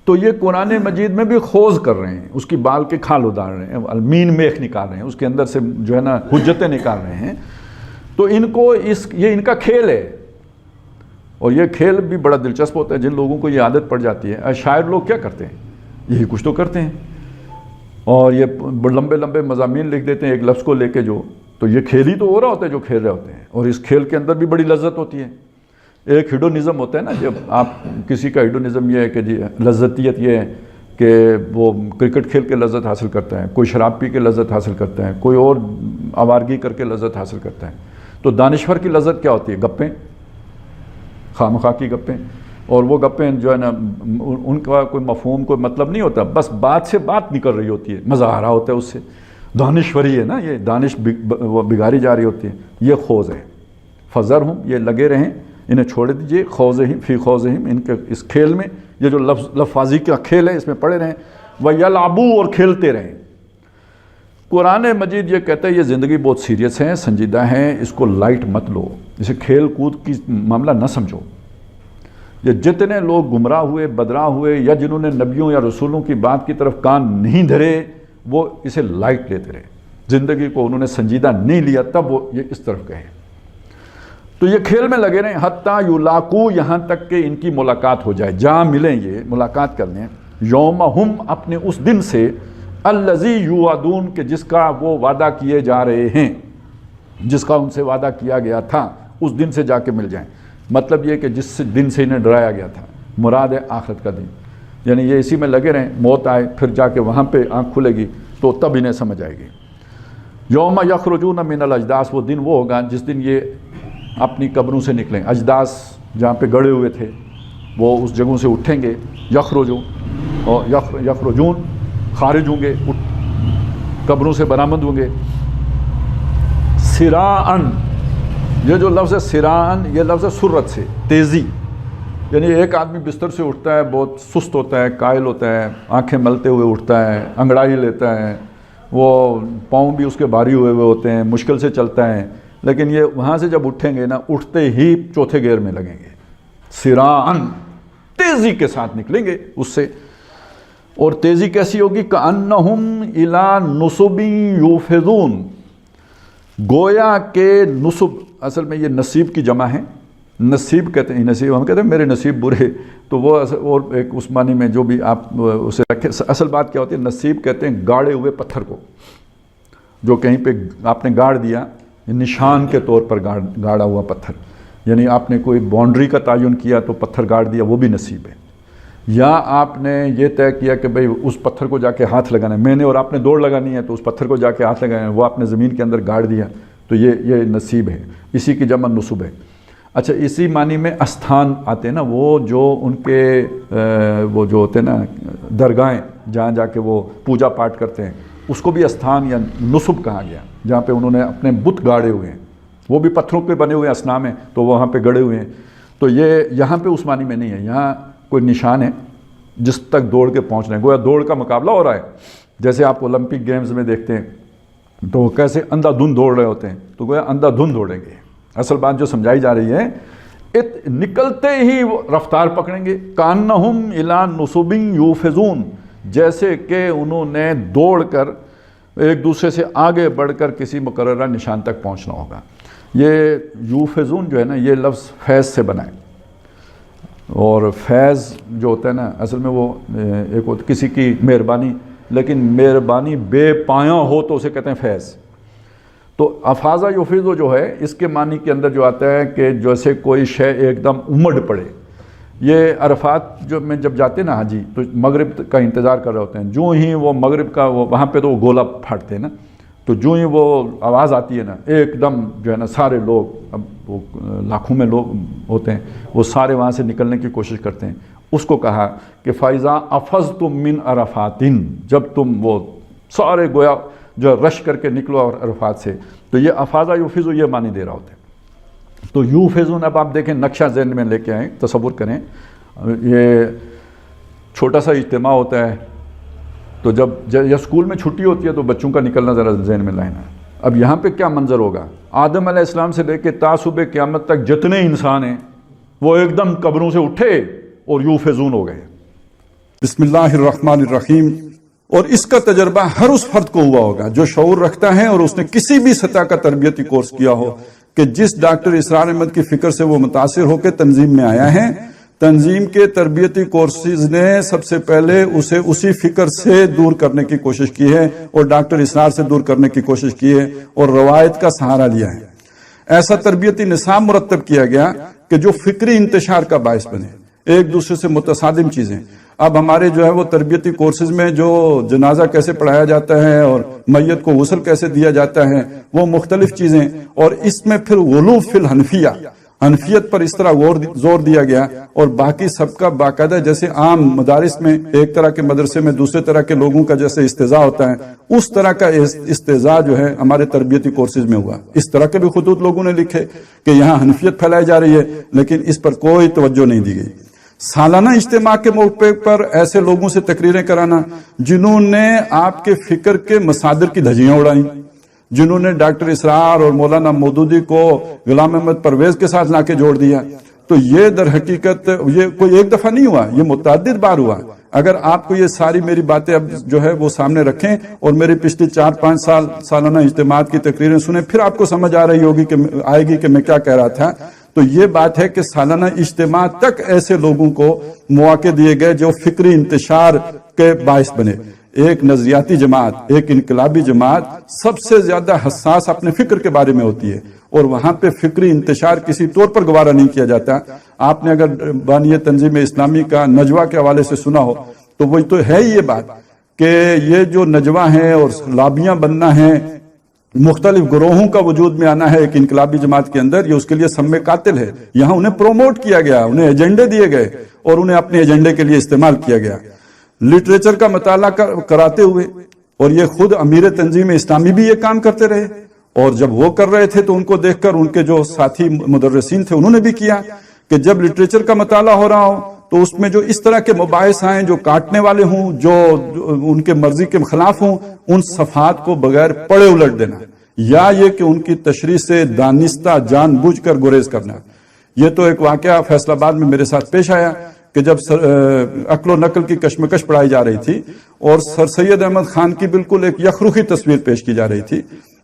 تو یہ قرآن مجید میں بھی خوض کر رہے ہیں، اس کی بال کے کھال ادار رہے ہیں، المین میخ نکال رہے ہیں، اس کے اندر سے جو ہے نا حجتیں نکال رہے ہیں۔ تو ان کو یہ ان کا کھیل ہے، اور یہ کھیل بھی بڑا دلچسپ ہوتا ہے۔ جن لوگوں کو یہ عادت پڑ جاتی ہے، شاعر لوگ کیا کرتے ہیں؟ یہی کچھ تو کرتے ہیں، اور یہ لمبے لمبے مضامین لکھ دیتے ہیں ایک لفظ کو لے کے، تو یہ کھیل ہی تو ہو رہا ہوتا ہے جو کھیل رہے ہوتے ہیں، اور اس کھیل کے اندر بھی بڑی لذت ہوتی ہے۔ ایک ہیڈونزم ہوتا ہے نا، جب آپ کسی کا ہیڈونزم یہ ہے کہ جی لذتیت یہ ہے کہ وہ کرکٹ کھیل کے لذت حاصل کرتا ہے، کوئی شراب پی کے لذت حاصل کرتا ہے، کوئی اور آوارگی کر کے لذت حاصل کرتا ہے۔ تو دانشور کی لذت کیا ہوتی ہے؟ گپیں، خواہ مخواہ کی گپیں، اور وہ گپیں جو ہے نا ان کا کوئی مفہوم، کوئی مطلب نہیں ہوتا، بس بات سے بات نکل رہی ہوتی ہے، مزہ آ رہا ہوتا ہے اس سے۔ دانشوری ہے نا، یہ دانش بگاری جا رہی ہوتی ہے، یہ خوض ہے۔ فذرہم، یہ لگے رہیں، انہیں چھوڑ دیجئے، خوضہم فی خوضہم، ان کے اس کھیل میں، یہ جو لفظی کا کھیل ہے اس میں پڑے رہیں، وَيَلْعَبُوا، اور کھیلتے رہیں۔ قرآن مجید یہ کہتا ہے یہ زندگی بہت سیریس ہے، سنجیدہ ہے، اس کو لائٹ مت لو، اسے کھیل کود کی معاملہ نہ سمجھو۔ یہ جتنے لوگ گمراہ ہوئے، بدراہ ہوئے، یا جنہوں نے نبیوں یا رسولوں کی بات کی طرف کان نہیں دھرے، وہ اسے لائٹ لیتے رہے، زندگی کو انہوں نے سنجیدہ نہیں لیا، تب وہ یہ اس طرف گئے۔ تو یہ کھیل میں لگے رہے، حتیٰ یلاقو، یہاں تک کہ ان کی ملاقات ہو جائے، جہاں ملیں یہ ملاقات کر لیں، یومہم، اپنے اس دن سے، الذی یوعدون، کہ جس کا وہ وعدہ کیے جا رہے ہیں، جس کا ان سے وعدہ کیا گیا تھا، اس دن سے جا کے مل جائیں۔ مطلب یہ کہ جس دن سے انہیں ڈرایا گیا تھا، مراد ہے آخرت کا دن، یعنی یہ اسی میں لگے رہیں، موت آئے پھر جا کے وہاں پہ آنکھ کھلے گی تو تب انہیں سمجھ آئے گی۔ یوم یخرجون من الاجداث، وہ دن وہ ہوگا جس دن یہ اپنی قبروں سے نکلیں، اجداث جہاں پہ گڑے ہوئے تھے وہ اس جگہوں سے اٹھیں گے، یخرجون، اور یخرجون خارج ہوں گے، قبروں سے برآمد ہوں گے، سراعن، یہ جو لفظ ہے سراعن، یہ لفظ ہے سرعت سے، تیزی، یعنی ایک آدمی بستر سے اٹھتا ہے، بہت سست ہوتا ہے، قائل ہوتا ہے، آنکھیں ملتے ہوئے اٹھتا ہے، انگڑائی لیتا ہے، وہ پاؤں بھی اس کے بھاری ہوئے ہوتے ہیں، مشکل سے چلتا ہے، لیکن یہ وہاں سے جب اٹھیں گے نا، اٹھتے ہی چوتھے گیئر میں لگیں گے، سراعن، تیزی کے ساتھ نکلیں گے اس سے۔ اور تیزی کیسی ہوگی؟ کأنہم الی نصب یوفضون، گویا کہ نصب، اصل میں یہ نصیب کی جمع ہے، نصیب کہتے ہیں، نصیب ہم کہتے ہیں میرے نصیب برے، تو وہ اور ایک اس معنی میں جو بھی آپ اسے رکھیں، اصل بات کیا ہوتی ہے؟ نصیب کہتے ہیں گاڑے ہوئے پتھر کو، جو کہیں پہ آپ نے گاڑ دیا، نشان کے طور پر گاڑا ہوا پتھر، یعنی آپ نے کوئی باؤنڈری کا تعین کیا تو پتھر گاڑ دیا، وہ بھی نصیب ہے۔ یا آپ نے یہ طے کیا کہ بھئی اس پتھر کو جا کے ہاتھ لگانا ہے، میں نے اور آپ نے دوڑ لگانی ہے تو اس پتھر کو جا کے ہاتھ لگانا ہے، وہ آپ نے زمین کے اندر گاڑ دیا، تو یہ نصیب ہے، اسی کی جمع نصب ہے۔ اچھا، اسی معنی میں استھان آتے ہیں نا، وہ جو ان کے وہ جو ہوتے ہیں نا درگاہیں، جہاں جا کے وہ پوجا پاٹ کرتے ہیں، اس کو بھی استھان یا نصب کہا گیا، جہاں پہ انہوں نے اپنے بت گاڑے ہوئے ہیں، وہ بھی پتھروں پہ بنے ہوئے اصنام ہیں، تو وہاں پہ گڑے ہوئے ہیں۔ تو یہ یہاں پہ اس معنی میں نہیں ہے، یہاں کوئی نشان ہے جس تک دوڑ کے پہنچ رہے ہیں، گویا دوڑ کا مقابلہ ہو رہا ہے، جیسے آپ اولمپک گیمز میں دیکھتے ہیں تو کیسے اندھا دھند دوڑ رہے ہوتے ہیں، تو گویا اندھا دھند دوڑیں گے۔ اصل بات جو سمجھائی جا رہی ہے، نکلتے ہی وہ رفتار پکڑیں گے، کانہم الی نصب یوفضون، جیسے کہ انہوں نے دوڑ کر ایک دوسرے سے آگے بڑھ کر کسی مقررہ نشان تک پہنچنا ہوگا۔ یہ یوفضون جو ہے نا، یہ لفظ فیض سے بنا ہے، اور فیض جو ہوتا ہے نا، اصل میں وہ ایک کسی کی مہربانی لیکن مہربانی بے پایاں ہو تو اسے کہتے ہیں فیض۔ تو افاظہ یفیض جو ہے اس کے معنی کے اندر جو آتا ہے کہ جیسے کوئی شے ایک دم امڑ پڑے۔ یہ عرفات جو میں جب جاتے ہیں نا حاجی تو مغرب کا انتظار کر رہے ہوتے ہیں، جو ہی وہ مغرب کا وہاں پہ تو وہ گولا پھاٹتے ہیں نا، تو جو ہی وہ آواز آتی ہے نا ایک دم جو ہے نا سارے لوگ، اب وہ لاکھوں میں لوگ ہوتے ہیں، وہ سارے وہاں سے نکلنے کی کوشش کرتے ہیں۔ اس کو کہا کہ فَإِذَا أَفَضْتُم مِّنْ عَرَفَاتٍ، جب تم وہ سارے گویا جو رش کر کے نکلو عرفات سے، تو یہ افاظہ یفیض یہ معنی دے رہا ہوتا ہے۔ تو یوفیضون، اب آپ دیکھیں نقشہ ذہن میں لے کے آئیں، تصور کریں یہ چھوٹا سا اجتماع ہوتا ہے، تو جب یا اسکول میں چھٹی ہوتی ہے تو بچوں کا نکلنا ذرا ذہن میں لائیں۔ اب یہاں پہ کیا منظر ہوگا؟ آدم علیہ السلام سے لے کے تا صبح قیامت تک جتنے انسان ہیں وہ ایک دم قبروں سے اٹھے اور یوفیضون ہو گئے۔ بسم اللہ الرحمن الرحیم۔ اور اس کا تجربہ ہر اس فرد کو ہوا ہوگا جو شعور رکھتا ہے اور اس نے کسی بھی سطح کا تربیتی کورس کیا ہو، کہ جس ڈاکٹر اسرار احمد کی فکر سے وہ متاثر ہو کے تنظیم میں آیا ہے، تنظیم کے تربیتی کورسز نے سب سے پہلے اسے اسی فکر سے دور کرنے کی کوشش کی ہے اور ڈاکٹر اسرار سے دور کرنے کی کوشش کی ہے اور روایت کا سہارا لیا ہے۔ ایسا تربیتی نظام مرتب کیا گیا کہ جو فکری انتشار کا باعث بنے، ایک دوسرے سے متصادم چیزیں۔ اب ہمارے جو ہے وہ تربیتی کورسز میں جو جنازہ کیسے پڑھایا جاتا ہے اور میت کو غسل کیسے دیا جاتا ہے، وہ مختلف چیزیں، اور اس میں پھر غلو فی الحنفیہ، حنفیت پر اس طرح زور دیا گیا، اور باقی سب کا باقاعدہ جیسے عام مدارس میں ایک طرح کے مدرسے میں دوسرے طرح کے لوگوں کا جیسے استضاء ہوتا ہے، اس طرح کا استضاء جو ہے ہمارے تربیتی کورسز میں ہوا۔ اس طرح کے بھی خطوط لوگوں نے لکھے کہ یہاں حنفیت پھیلائی جا رہی ہے، لیکن اس پر کوئی توجہ نہیں دی گئی۔ سالانہ اجتماع کے موقع پر ایسے لوگوں سے تقریریں کرانا جنہوں نے آپ کے فکر کے مصادر کی دھجیاں اڑائیں، جنہوں نے ڈاکٹر اسرار اور مولانا مودودی کو غلام احمد پرویز کے ساتھ لا کے جوڑ دیا، تو یہ در حقیقت یہ کوئی ایک دفعہ نہیں ہوا، یہ متعدد بار ہوا۔ اگر آپ کو یہ ساری میری باتیں اب جو ہے وہ سامنے رکھیں اور میری پچھلی 4-5 سالانہ اجتماعات کی تقریریں سنیں، پھر آپ کو سمجھ آئے گی کہ میں کیا کہہ رہا تھا۔ تو یہ بات ہے کہ سالانہ اجتماع تک ایسے لوگوں کو مواقع دیے گئے جو فکری انتشار کے باعث بنے۔ ایک نظریاتی جماعت، ایک انقلابی جماعت سب سے زیادہ حساس اپنے فکر کے بارے میں ہوتی ہے، اور وہاں پہ فکری انتشار کسی طور پر گوارا نہیں کیا جاتا۔ آپ نے اگر بانی تنظیم اسلامی کا نجوہ کے حوالے سے سنا ہو تو وہی تو ہے یہ بات کہ یہ جو نجوہ ہیں اور لابیاں بننا ہے، مختلف گروہوں کا وجود میں آنا ہے ایک انقلابی جماعت کے اندر، یہ اس کے لیے سم قاتل ہے۔ یہاں انہیں پروموٹ کیا گیا، انہیں ایجنڈے دیے گئے اور انہیں اپنے ایجنڈے کے لیے استعمال کیا گیا۔ لٹریچر کا مطالعہ کراتے ہوئے، اور یہ خود امیر تنظیم اسلامی بھی یہ کام کرتے رہے، اور جب وہ کر رہے تھے تو ان کو دیکھ کر ان کے جو ساتھی مدرسین تھے انہوں نے بھی کیا کہ جب لٹریچر کا مطالعہ ہو رہا ہو تو اس میں جو اس طرح کے مباحث آئیں جو کاٹنے والے ہوں، جو ان کے مرضی کے خلاف ہوں، ان صفحات کو بغیر پڑھے الٹ دینا، یا یہ کہ ان کی تشریح سے دانستہ جان بوجھ کر گریز کرنا۔ یہ تو ایک واقعہ فیصل آباد میں میرے ساتھ پیش آیا کہ جب عقل و نقل کی کشمکش پڑھائی جا رہی تھی اور سر سید احمد خان کی بالکل ایک یخرخی تصویر پیش کی جا رہی تھی،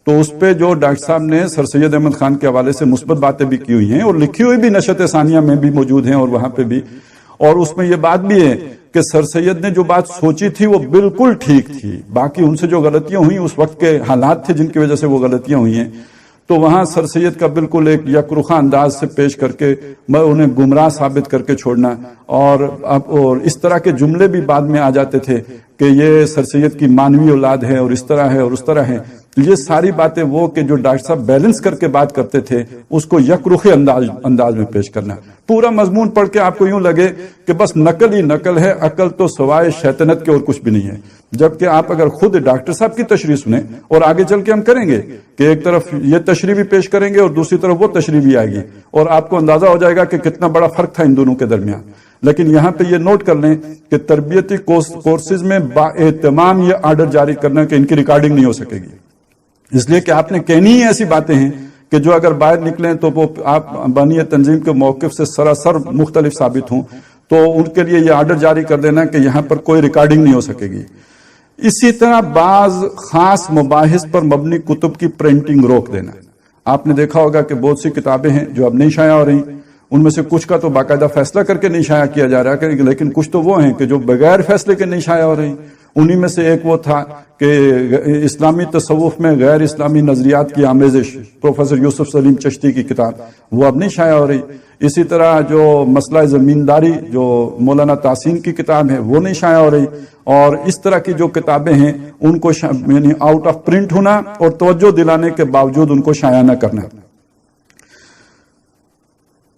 تو اس پہ جو ڈاکٹر صاحب نے سر سید احمد خان کے حوالے سے مثبت باتیں بھی کی ہوئی ہیں اور لکھی ہوئی بھی نشرت ثانیہ میں بھی موجود ہیں اور وہاں پہ بھی، اور اس میں یہ بات بھی ہے کہ سر سید نے جو بات سوچی تھی وہ بالکل ٹھیک تھی، باقی ان سے جو غلطیاں ہوئیں اس وقت کے حالات تھے جن کی وجہ سے وہ غلطیاں ہوئی ہیں۔ تو وہاں سر سید کا بالکل ایک یکرخا انداز سے پیش کر کے میں انہیں گمراہ ثابت کر کے چھوڑنا، اور اس طرح کے جملے بھی بعد میں آ جاتے تھے کہ یہ سر سید کی مانوی اولاد ہے اور اس طرح ہے اور اس طرح ہے۔ یہ ساری باتیں وہ کہ جو ڈاکٹر صاحب بیلنس کر کے بات کرتے تھے اس کو یکرخے انداز میں پیش کرنا۔ پورا مضمون پڑھ کے آپ کو یوں لگے کہ بس نقل ہی نقل ہے، عقل تو سوائے شیطنت کے اور کچھ بھی نہیں ہے، جبکہ آپ اگر خود ڈاکٹر صاحب کی تشریح سنیں، اور آگے چل کے ہم کریں گے کہ ایک طرف یہ تشریح بھی پیش کریں گے اور دوسری طرف وہ تشریح بھی آئے گی، اور آپ کو اندازہ ہو جائے گا کہ کتنا بڑا فرق تھا ان دونوں کے درمیان۔ لیکن یہاں پہ یہ نوٹ کر لیں کہ تربیتی کورسز میں با اہتمام یہ آرڈر جاری کرنا کہ ان کی ریکارڈنگ نہیں ہو سکے گی، اس لیے کہ آپ نے کہنی ہی ایسی باتیں ہیں کہ جو اگر باہر نکلیں تو وہ آپ بانی تنظیم کے موقف سے سراسر مختلف ثابت ہوں، تو ان کے لیے یہ آرڈر جاری کر دینا کہ یہاں پر کوئی ریکارڈنگ نہیں ہو سکے گی۔ اسی طرح بعض خاص مباحث پر مبنی کتب کی پرنٹنگ روک دینا۔ آپ نے دیکھا ہوگا کہ بہت سی کتابیں ہیں جو اب نہیں شائع ہو رہی، ان میں سے کچھ کا تو باقاعدہ فیصلہ کر کے نہیں شائع کیا جا رہا، لیکن کچھ تو وہ ہیں کہ جو بغیر فیصلے کے نہیں شائع ہو رہی، انہی میں سے ایک وہ تھا کہ اسلامی تصوف میں غیر اسلامی نظریات کی آمیزش، پروفیسر یوسف سلیم چشتی کی کتاب، وہ اب نہیں شائع ہو رہی۔ اسی طرح جو مسئلہ زمینداری جو مولانا تحسین کی کتاب ہے وہ نہیں شائع ہو رہی، اور اس طرح کی جو کتابیں ہیں ان کو یعنی آؤٹ آف پرنٹ ہونا اور توجہ دلانے کے باوجود ان کو شائع نہ کرنا۔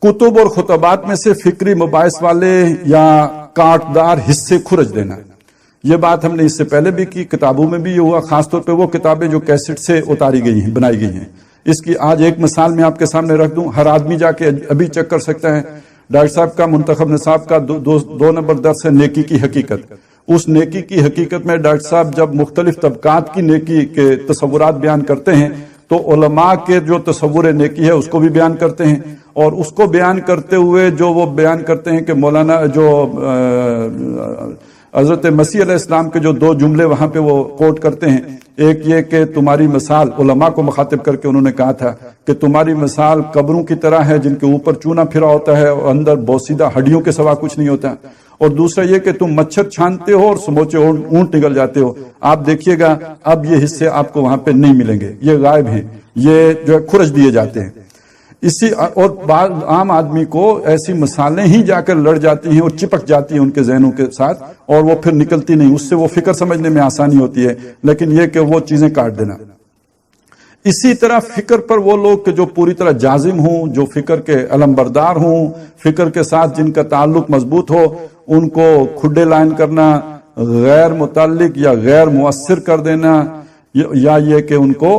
کتب اور خطبات میں سے فکری مباحث والے یا کاٹدار حصے کھرچ دینا، یہ بات ہم نے اس سے پہلے بھی کی، کتابوں میں بھی یہ ہوا، خاص طور پہ وہ کتابیں جو کیسٹ سے اتاری گئی ہیں، بنائی گئی ہیں۔ اس کی آج ایک مثال میں آپ کے سامنے رکھ دوں، ہر آدمی جا کے ابھی چیک کر سکتا ہے۔ ڈاکٹر صاحب کا منتخب نصاب کا 2 نمبر درس ہے نیکی کی حقیقت۔ اس نیکی کی حقیقت میں ڈاکٹر صاحب جب مختلف طبقات کی نیکی کے تصورات بیان کرتے ہیں تو علماء کے جو تصور نیکی ہے اس کو بھی بیان کرتے ہیں، اور اس کو بیان کرتے ہوئے جو وہ بیان کرتے ہیں کہ مولانا جو حضرت مسیح علیہ السلام کے جو 2 جملے وہاں پہ وہ کوٹ کرتے ہیں، ایک یہ کہ تمہاری مثال، علماء کو مخاطب کر کے انہوں نے کہا تھا کہ تمہاری مثال قبروں کی طرح ہے جن کے اوپر چونا پھرا ہوتا ہے اور اندر بوسیدہ ہڈیوں کے سوا کچھ نہیں ہوتا، اور دوسرا یہ کہ تم مچھر چھانتے ہو اور سموچے اونٹ نگل جاتے ہو۔ آپ دیکھیے گا اب یہ حصے آپ کو وہاں پہ نہیں ملیں گے، یہ غائب ہیں، یہ جو ہے کھرچ دیے جاتے ہیں۔ اور بعض عام آدمی کو ایسی مثالیں ہی جا کر لڑ جاتی ہیں اور چپک جاتی ہیں ان کے ذہنوں کے ساتھ، اور وہ پھر نکلتی نہیں، اس سے وہ فکر سمجھنے میں آسانی ہوتی ہے، لیکن یہ کہ وہ چیزیں کاٹ دینا۔ اسی طرح فکر پر وہ لوگ کہ جو پوری طرح جازم ہوں، جو فکر کے علمبردار ہوں، فکر کے ساتھ جن کا تعلق مضبوط ہو، ان کو کھڈے لائن کرنا، غیر متعلق یا غیر مؤثر کر دینا، یا یہ کہ ان کو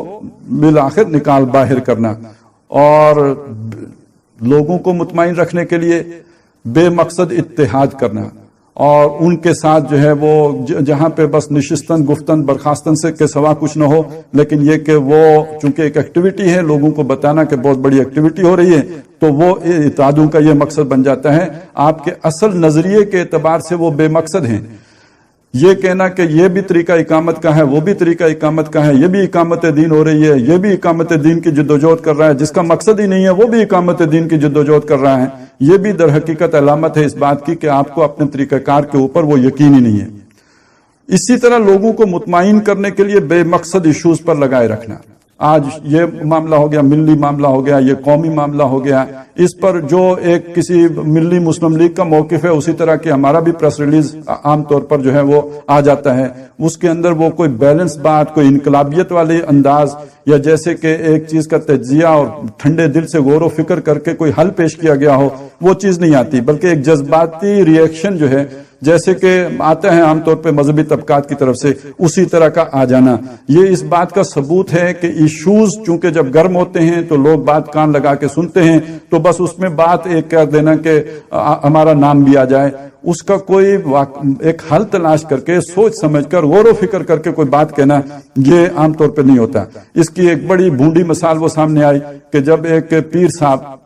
بالآخر نکال باہر کرنا، اور لوگوں کو مطمئن رکھنے کے لیے بے مقصد اتحاد کرنا، اور ان کے ساتھ جو ہے وہ جہاں پہ بس نشستن گفتن برخاستن سے کے سوا کچھ نہ ہو، لیکن یہ کہ وہ چونکہ ایک ایکٹیویٹی ہے، لوگوں کو بتانا کہ بہت بڑی ایکٹیویٹی ہو رہی ہے، تو وہ اتحادوں کا یہ مقصد بن جاتا ہے۔ آپ کے اصل نظریے کے اعتبار سے وہ بے مقصد ہیں۔ یہ کہنا کہ یہ بھی طریقہ اقامت کا ہے، وہ بھی طریقہ اقامت کا ہے، یہ بھی اقامت دین ہو رہی ہے، یہ بھی اقامت دین کی جدوجہد کر رہا ہے، جس کا مقصد ہی نہیں ہے وہ بھی اقامت دین کی جدوجہد کر رہا ہے، یہ بھی در حقیقت علامت ہے اس بات کی کہ آپ کو اپنے طریقہ کار کے اوپر وہ یقین ہی نہیں ہے۔ اسی طرح لوگوں کو مطمئن کرنے کے لیے بے مقصد ایشوز پر لگائے رکھنا، آج یہ معاملہ ہو گیا، ملی معاملہ ہو گیا، یہ قومی معاملہ ہو گیا، اس پر جو ایک کسی ملی مسلم لیگ کا موقف ہے، اسی طرح کہ ہمارا بھی پریس ریلیز عام طور پر جو ہے وہ آ جاتا ہے، اس کے اندر وہ کوئی بیلنس بات، کوئی انقلابیت والے انداز، یا جیسے کہ ایک چیز کا تجزیہ اور ٹھنڈے دل سے غور و فکر کر کے کوئی حل پیش کیا گیا ہو، وہ چیز نہیں آتی، بلکہ ایک جذباتی ری ایکشن جو ہے جیسے کہ آتا ہے عام طور پہ مذہبی طبقات کی طرف سے، اسی طرح کا آ جانا، یہ اس بات کا ثبوت ہے کہ ایشوز چونکہ جب گرم ہوتے ہیں تو لوگ بات کان لگا کے سنتے ہیں، تو بس اس میں بات ایک کر دینا کہ ہمارا نام بھی آ جائے، اس کا کوئی ایک حل تلاش کر کے سوچ سمجھ کر غور و فکر کر کے کوئی بات کہنا، یہ عام طور پہ نہیں ہوتا۔ اس کی ایک بڑی بھونڈی مثال وہ سامنے آئی کہ جب ایک پیر صاحب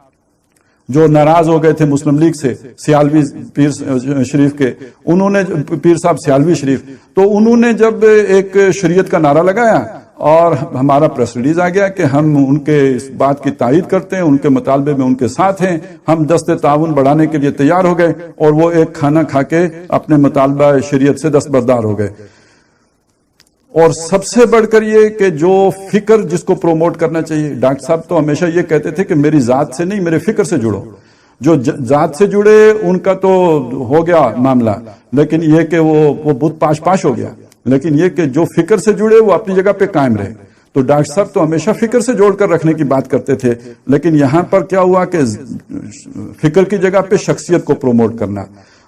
جو ناراض ہو گئے تھے مسلم لیگ سے، سیالوی پیر شریف کے، انہوں نے پیر صاحب سیالوی شریف، تو انہوں نے جب ایک شریعت کا نعرہ لگایا اور ہمارا پریس ریلیز آ گیا کہ ہم ان کے اس بات کی تائید کرتے ہیں، ان کے مطالبے میں ان کے ساتھ ہیں، ہم دست تعاون بڑھانے کے لیے تیار ہو گئے، اور وہ ایک کھانا کھا کے اپنے مطالبہ شریعت سے دستبردار ہو گئے۔ اور سب سے بڑھ کر یہ کہ جو فکر جس کو پروموٹ کرنا چاہیے، ڈاکٹر صاحب تو ہمیشہ یہ کہتے تھے کہ میری ذات سے نہیں، میرے فکر سے جڑو، جو ذات سے جڑے ان کا تو ہو گیا معاملہ، لیکن یہ کہ وہ بت پاش ہو گیا، لیکن یہ کہ جو فکر سے جڑے وہ اپنی جگہ پہ قائم رہے۔ تو ڈاکٹر صاحب تو ہمیشہ فکر سے جوڑ کر رکھنے کی بات کرتے تھے، لیکن یہاں پر کیا ہوا کہ فکر کی جگہ پہ شخصیت کو پروموٹ کرنا،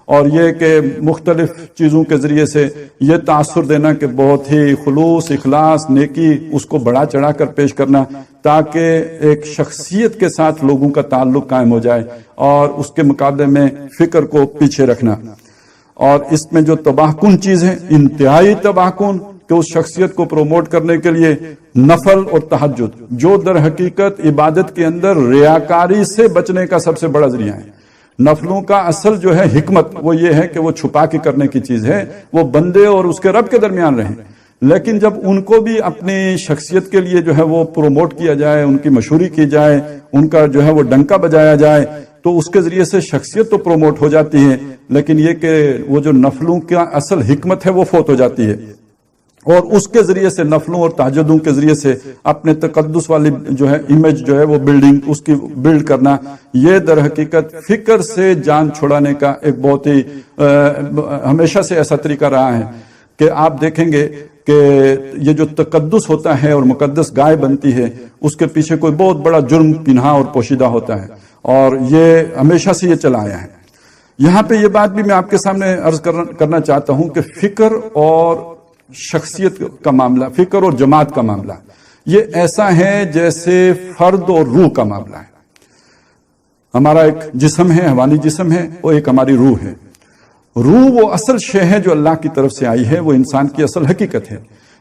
اور یہ کہ مختلف چیزوں کے ذریعے سے یہ تاثر دینا کہ بہت ہی خلوص، اخلاص، نیکی، اس کو بڑھا چڑھا کر پیش کرنا، تاکہ ایک شخصیت کے ساتھ لوگوں کا تعلق قائم ہو جائے، اور اس کے مقابلے میں فکر کو پیچھے رکھنا۔ اور اس میں جو تباہ کن چیز ہے، انتہائی تباہ کن، کہ اس شخصیت کو پروموٹ کرنے کے لیے نفل اور تہجد، جو در حقیقت عبادت کے اندر ریاکاری سے بچنے کا سب سے بڑا ذریعہ ہے۔ نفلوں کا اصل جو ہے حکمت وہ یہ ہے کہ وہ چھپا کے کرنے کی چیز ہے، وہ بندے اور اس کے رب کے درمیان رہیں، لیکن جب ان کو بھی اپنی شخصیت کے لیے جو ہے وہ پروموٹ کیا جائے، ان کی مشہوری کی جائے، ان کا جو ہے وہ ڈنکا بجایا جائے، تو اس کے ذریعے سے شخصیت تو پروموٹ ہو جاتی ہے، لیکن یہ کہ وہ جو نفلوں کا اصل حکمت ہے وہ فوت ہو جاتی ہے، اور اس کے ذریعے سے نفلوں اور تہجدوں کے ذریعے سے اپنے تقدس والی جو ہے امیج جو ہے وہ بلڈنگ اس کی بلڈ کرنا، یہ در حقیقت فکر سے جان چھڑانے کا ایک بہت ہی ہمیشہ سے ایسا طریقہ رہا ہے کہ آپ دیکھیں گے کہ یہ جو تقدس ہوتا ہے اور مقدس گائے بنتی ہے، اس کے پیچھے کوئی بہت بڑا جرم پنہا اور پوشیدہ ہوتا ہے، اور یہ ہمیشہ سے یہ چلا آیا ہے۔ یہاں پہ یہ بات بھی میں آپ کے سامنے عرض کرنا چاہتا ہوں کہ فکر اور شخصیت کا معاملہ، فکر اور جماعت کا معاملہ، یہ ایسا ہے جیسے فرد اور روح کا معاملہ ہے۔ ہمارا ایک جسم ہے، حیوانی جسم ہے، اور ایک ہماری روح ہے۔ روح وہ اصل شے ہے جو اللہ کی طرف سے آئی ہے، وہ انسان کی اصل حقیقت ہے،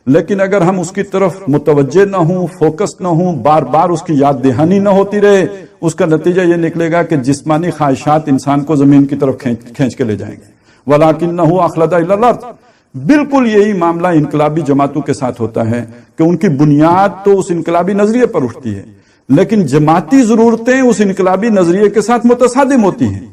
لیکن اگر ہم اس کی طرف متوجہ نہ ہوں، فوکس نہ ہوں، بار بار اس کی یاد دہانی نہ ہوتی رہے، اس کا نتیجہ یہ نکلے گا کہ جسمانی خواہشات انسان کو زمین کی طرف کھینچ کے لے جائیں گے۔ وَلَكِنَّهُ أَخْلَدَ إِلَى الْأَرْضِ، بالکل یہی معاملہ انقلابی جماعتوں کے ساتھ ہوتا ہے کہ ان کی بنیاد تو اس انقلابی نظریے پر اٹھتی ہے، لیکن جماعتی ضرورتیں اس انقلابی نظریے کے ساتھ متصادم ہوتی ہیں۔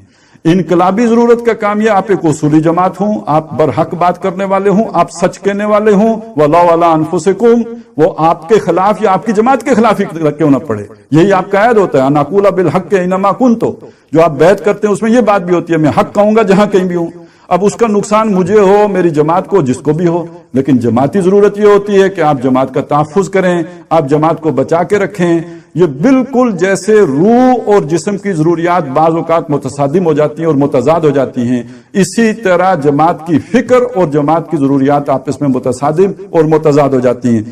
انقلابی ضرورت کا کام یہ آپ ایک اصولی جماعت ہوں، آپ برحق بات کرنے والے ہوں، آپ سچ کہنے والے ہوں، وَلَوْ عَلَىٰ أَنفُسِكُمْ، وہ آپ کے خلاف یا آپ کی جماعت کے خلاف ہی کیوں نہ پڑے، یہی آپ کا عہد ہوتا ہے، أَنْ أَقُولَ بِالْحَقِّ أَيْنَمَا كُنْتُ، جو آپ بیعت کرتے ہیں اس میں یہ بات بھی ہوتی ہے میں حق کہوں گا جہاں کہیں بھی ہوں۔ اب اس کا نقصان مجھے ہو، میری جماعت کو، جس کو بھی ہو، لیکن جماعتی ضرورت یہ ہوتی ہے کہ آپ جماعت کا تحفظ کریں، آپ جماعت کو بچا کے رکھیں۔ یہ بالکل جیسے روح اور جسم کی ضروریات بعض اوقات متصادم ہو جاتی ہیں اور متضاد ہو جاتی ہیں، اسی طرح جماعت کی فکر اور جماعت کی ضروریات آپس میں متصادم اور متضاد ہو جاتی ہیں۔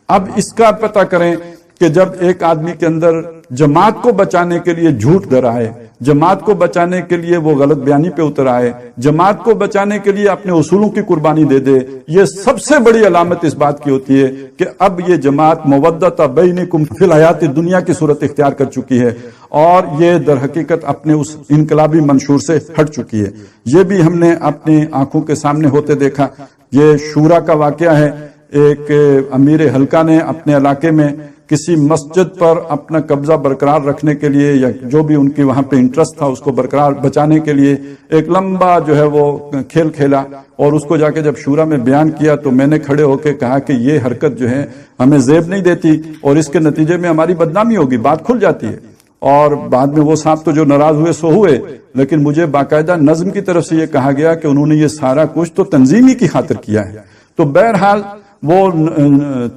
اب اس کا پتہ کریں کہ جب ایک آدمی کے اندر جماعت کو بچانے کے لیے جھوٹ ڈر آئے، جماعت کو بچانے کے لیے وہ غلط بیانی پہ اتر آئے، جماعت کو بچانے کے لیے اپنے اصولوں کی قربانی دے دے، یہ سب سے بڑی علامت اس بات کی ہوتی ہے کہ اب یہ جماعت مودۃ بینکم فی الحیات دنیا کی صورت اختیار کر چکی ہے، اور یہ در حقیقت اپنے اس انقلابی منشور سے ہٹ چکی ہے۔ یہ بھی ہم نے اپنی آنکھوں کے سامنے ہوتے دیکھا۔ یہ شورا کا واقعہ ہے، ایک امیر حلقہ نے اپنے علاقے میں کسی مسجد پر اپنا قبضہ برقرار رکھنے کے لیے یا جو بھی ان کی وہاں پہ انٹرسٹ تھا اس کو برقرار بچانے کے لیے ایک لمبا جو ہے وہ کھیل کھیلا، اور اس کو جا کے جب شورا میں بیان کیا تو میں نے کھڑے ہو کے کہا کہ یہ حرکت جو ہے ہمیں زیب نہیں دیتی اور اس کے نتیجے میں ہماری بدنامی ہوگی، بات کھل جاتی ہے۔ اور بعد میں وہ صاحب تو جو ناراض ہوئے سو ہوئے، لیکن مجھے باقاعدہ نظم کی طرف سے یہ کہا گیا کہ انہوں نے یہ سارا کچھ تو تنظیمی کی خاطر کیا ہے۔ تو بہرحال وہ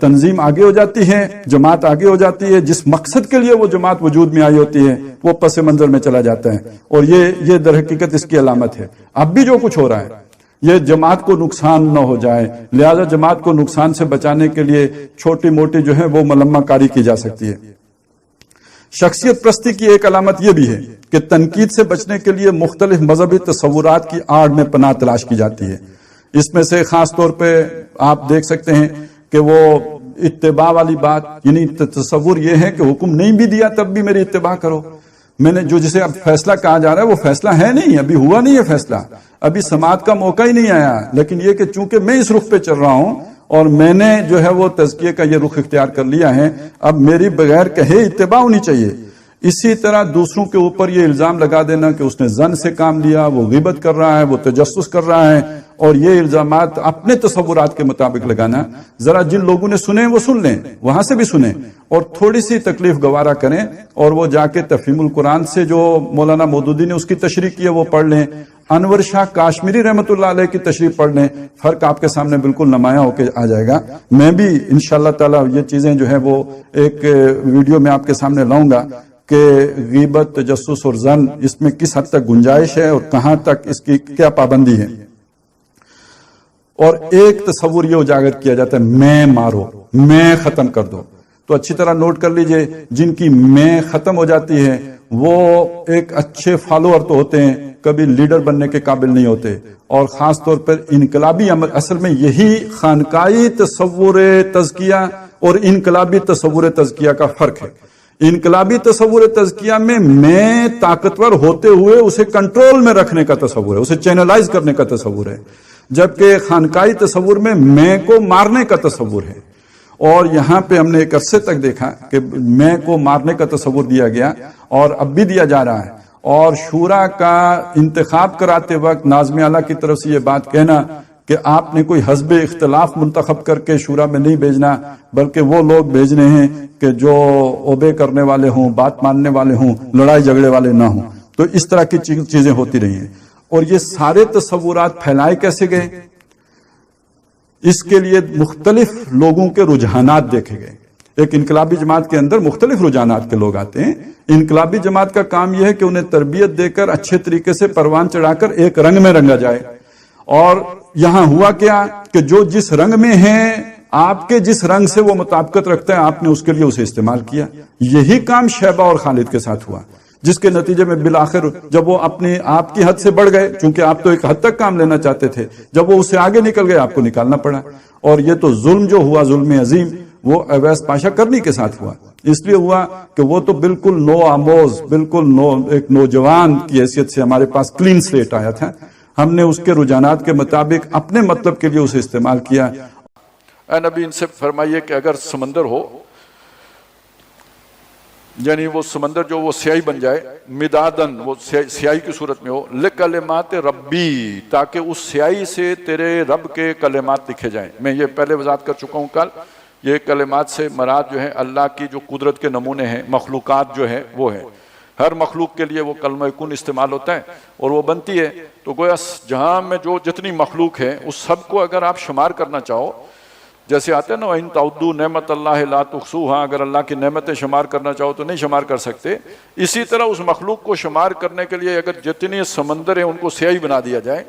تنظیم آگے ہو جاتی ہے، جماعت آگے ہو جاتی ہے، جس مقصد کے لیے وہ جماعت وجود میں آئی ہوتی ہے وہ پس منظر میں چلا جاتا ہے، اور یہ در حقیقت اس کی علامت ہے۔ اب بھی جو کچھ ہو رہا ہے یہ جماعت کو نقصان نہ ہو جائے، لہذا جماعت کو نقصان سے بچانے کے لیے چھوٹی موٹی جو ہے وہ ملمہ کاری کی جا سکتی ہے۔ شخصیت پرستی کی ایک علامت یہ بھی ہے کہ تنقید سے بچنے کے لیے مختلف مذہبی تصورات کی آڑ میں پناہ تلاش کی جاتی ہے۔ اس میں سے خاص طور پہ آپ دیکھ سکتے ہیں کہ وہ اتباع والی بات، یعنی تصور یہ ہے کہ حکم نہیں بھی دیا تب بھی میری اتباع کرو۔ میں نے جو جسے اب فیصلہ کہا جا رہا ہے وہ فیصلہ ہے نہیں، ابھی ہوا نہیں ہے فیصلہ، ابھی سماعت کا موقع ہی نہیں آیا، لیکن یہ کہ چونکہ میں اس رخ پہ چل رہا ہوں اور میں نے جو ہے وہ تزکیے کا یہ رخ اختیار کر لیا ہے، اب میری بغیر کہے اتباع ہونی چاہیے۔ اسی طرح دوسروں کے اوپر یہ الزام لگا دینا کہ اس نے زن سے کام لیا، وہ غیبت کر رہا ہے، وہ تجسس کر رہا ہے، اور یہ الزامات اپنے تصورات کے مطابق لگانا، ذرا جن لوگوں نے سنے وہ سن لیں، وہاں سے بھی سنیں اور تھوڑی سی تکلیف گوارا کریں، اور وہ جا کے تفہیم القرآن سے جو مولانا مودودی نے اس کی تشریح کی ہے وہ پڑھ لیں، انور شاہ کاشمیری رحمۃ اللہ علیہ کی تشریح پڑھ لیں، فرق آپ کے سامنے بالکل نمایاں ہو کے آ جائے گا۔ میں بھی انشاءاللہ تعالی یہ چیزیں جو ہے وہ ایک ویڈیو میں آپ کے سامنے لاؤں گا کہ غیبت، تجسس اور زن اس میں کس حد تک گنجائش ہے اور کہاں تک اس کی کیا پابندی ہے۔ اور ایک تصور یہ اجاگر کیا جاتا ہے میں مارو، میں ختم کر دو، تو اچھی طرح نوٹ کر لیجئے جن کی میں ختم ہو جاتی ہے وہ ایک اچھے فالوور تو ہوتے ہیں، کبھی لیڈر بننے کے قابل نہیں ہوتے، اور خاص طور پر انقلابی عمل، اصل میں یہی خانقائی تصور تزکیہ اور انقلابی تصور تزکیہ کا فرق ہے۔ انقلابی تصور تزکیہ میں طاقتور ہوتے ہوئے اسے کنٹرول میں رکھنے کا تصور ہے، اسے چینلائز کرنے کا تصور ہے، جبکہ خانقائی تصور میں کو مارنے کا تصور ہے۔ اور یہاں پہ ہم نے ایک عرصے تک دیکھا کہ میں کو مارنے کا تصور دیا گیا اور اب بھی دیا جا رہا ہے، اور شورا کا انتخاب کراتے وقت ناظم اعلیٰ کی طرف سے یہ بات کہنا کہ آپ نے کوئی حزب اختلاف منتخب کر کے شورا میں نہیں بھیجنا، بلکہ وہ لوگ بھیجنے ہیں کہ جو اوبے کرنے والے ہوں، بات ماننے والے ہوں، لڑائی جھگڑے والے نہ ہوں. تو اس طرح کی چیزیں ہوتی رہی ہیں. اور یہ سارے تصورات پھیلائے کیسے گئے؟ اس کے لیے مختلف لوگوں کے رجحانات دیکھے گئے. ایک انقلابی جماعت کے اندر مختلف رجحانات کے لوگ آتے ہیں. انقلابی جماعت کا کام یہ ہے کہ انہیں تربیت دے کر اچھے طریقے سے پروان چڑھا کر ایک رنگ میں رنگا جائے. اور یہاں ہوا کیا کہ جو جس رنگ میں ہیں، آپ کے جس رنگ سے وہ مطابقت رکھتا ہے، آپ نے اس کے لیے اسے استعمال کیا. یہی کام شیبہ اور خالد کے ساتھ ہوا، جس کے نتیجے میں بالآخر جب وہ اپنے آپ کی حد سے بڑھ گئے، چونکہ آپ تو ایک حد تک کام لینا چاہتے تھے، جب وہ اس سے آگے نکل گئے آپ کو نکالنا پڑا. اور یہ تو ظلم جو ہوا، ظلم عظیم، وہ اویس پاشا کرنی کے ساتھ ہوا. اس لیے ہوا کہ وہ تو بالکل نو آموز، بالکل ایک نوجوان کی حیثیت سے ہمارے پاس کلین سلیٹ آیا تھا. ہم نے اس کے رجحانات کے مطابق اپنے مطلب کے لیے اسے استعمال کیا. اے نبی ان سے فرمائیے کہ اگر سمندر ہو، یعنی وہ سمندر جو وہ سیاہی بن جائے، مدادن وہ سیاہی کی صورت میں ہو، لکلمات ربی، تاکہ اس سیاہی سے تیرے رب کے کلمات لکھے جائیں. میں یہ پہلے وضاحت کر چکا ہوں کل. یہ کلمات سے مراد جو ہے اللہ کی جو قدرت کے نمونے ہیں، مخلوقات جو ہے وہ ہے. ہر مخلوق کے لیے وہ کلمہ کن استعمال ہوتا ہے اور وہ بنتی ہے. تو گویا جہاں میں جو جتنی مخلوق ہے اس سب کو اگر آپ شمار کرنا چاہو، جیسے آتے ہیں نا ان تعدوا نعمت اللہ لا تحصوها، اگر اللہ کی نعمتیں شمار کرنا چاہو تو نہیں شمار کر سکتے. اسی طرح اس مخلوق کو شمار کرنے کے لیے اگر جتنے سمندر ہیں ان کو سیاہی بنا دیا جائے،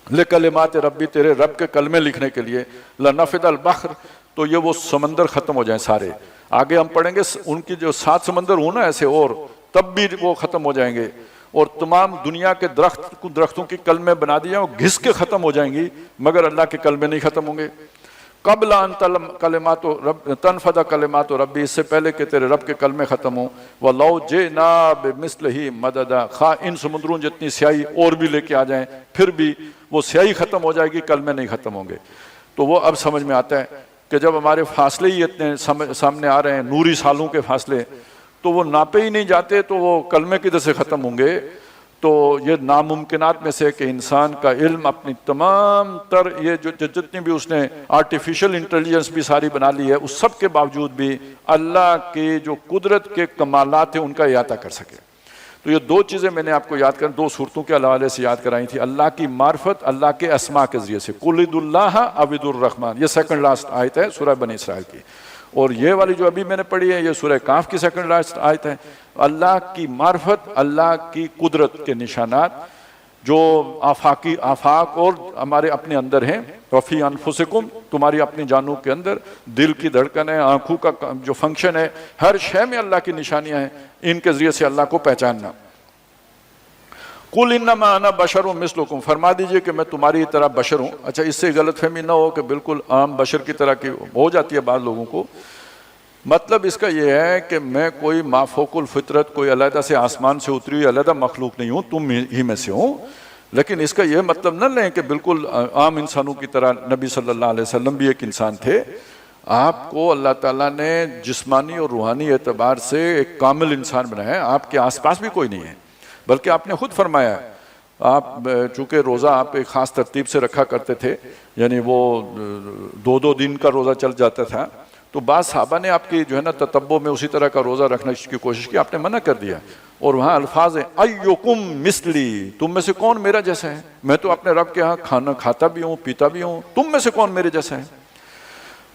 لکلمات ربی، تیرے رب کے کلمے لکھنے کے لیے، لنفد البحر، تو یہ وہ سمندر ختم ہو جائیں سارے. آگے ہم پڑھیں گے ان کی جو 7 سمندر ہوں نا ایسے، اور تب بھی وہ ختم ہو جائیں گے. اور تمام دنیا کے درختوں کی کلمے بنا دیے وہ گھس کے ختم ہو جائیں گی، مگر اللہ کے کلمے نہیں ختم ہوں گے. قبل ان کلمات رب تنفد کلمات ربی، اس سے پہلے کہ تیرے رب کے کلمے ختم ہوں. وَلَوْ جِئْنَا بِمِثْلِهِ مَدَدًا، خواہ ان سمندروں جتنی سیاہی اور بھی لے کے آ جائیں، پھر بھی وہ سیاہی ختم ہو جائے گی، کلمے نہیں ختم ہوں گے. تو وہ اب سمجھ میں آتا ہے کہ جب ہمارے فاصلے ہی اتنے سامنے آ رہے ہیں، نوری سالوں کے فاصلے، تو وہ ناپے ہی نہیں جاتے، تو وہ کلمے کدھر سے ختم ہوں گے. تو یہ ناممکنات میں سے کہ انسان کا علم اپنی تمام تر یہ جو جتنی بھی اس نے آرٹیفیشل انٹیلیجنس بھی ساری بنا لی ہے، اس سب کے باوجود بھی اللہ کے جو قدرت کے کمالات ہیں ان کا احاطہ کر سکے. تو یہ 2 چیزیں میں نے آپ کو یاد کر 2 صورتوں کے حوالے سے یاد کرائی تھی. اللہ کی معرفت اللہ کے اسماء کے ذریعے سے، قل ادعوا اللہ او ادعوا الرحمن، یہ سیکنڈ لاسٹ آیت ہے سورہ بنی اسرائیل کی. اور یہ والی جو ابھی میں نے پڑھی ہے یہ سورہ کہف کی سیکنڈ لاسٹ آیت ہے. اللہ کی معرفت، اللہ کی قدرت کے نشانات جو آفاق اور ہمارے اپنے اندر ہیں. وفی انفسکم، تمہاری اپنی جانوں کے اندر، دل کی دھڑکن ہے، آنکھوں کا جو فنکشن ہے، ہر شے میں اللہ کی نشانیاں ہیں. ان کے ذریعے سے اللہ کو پہچاننا. قل انما انا بشر مثلکم، فرما دیجئے کہ میں تمہاری طرح بشر ہوں. اچھا، اس سے غلط فہمی نہ ہو کہ بالکل عام بشر کی طرح کی ہو جاتی ہے بعض لوگوں کو. مطلب اس کا یہ ہے کہ میں کوئی مافوق الفطرت، کوئی علیحدہ سے آسمان سے اتری ہوئی علیحدہ مخلوق نہیں ہوں، تم ہی میں سے ہوں. لیکن اس کا یہ مطلب نہ لیں کہ بالکل عام انسانوں کی طرح. نبی صلی اللہ علیہ وسلم بھی ایک انسان تھے. آپ کو اللہ تعالیٰ نے جسمانی اور روحانی اعتبار سے ایک کامل انسان بنایا ہے. آپ کے آس پاس بھی کوئی نہیں ہے، بلکہ آپ نے خود فرمایا، آپ چونکہ روزہ آپ ایک خاص ترتیب سے رکھا کرتے تھے، یعنی وہ 2 دن کا روزہ چل جاتا تھا. تو بعض صحابہ نے آپ کی جو ہے نا تتبع میں اسی طرح کا روزہ رکھنے کی کوشش کی، آپ نے منع کر دیا. اور وہاں الفاظ ہیں ایکم مثلی، تم میں سے کون میرا جیسا ہے؟ میں تو اپنے رب کے ہاں کھانا کھاتا بھی ہوں، پیتا بھی ہوں، تم میں سے کون میرے جیسا ہے؟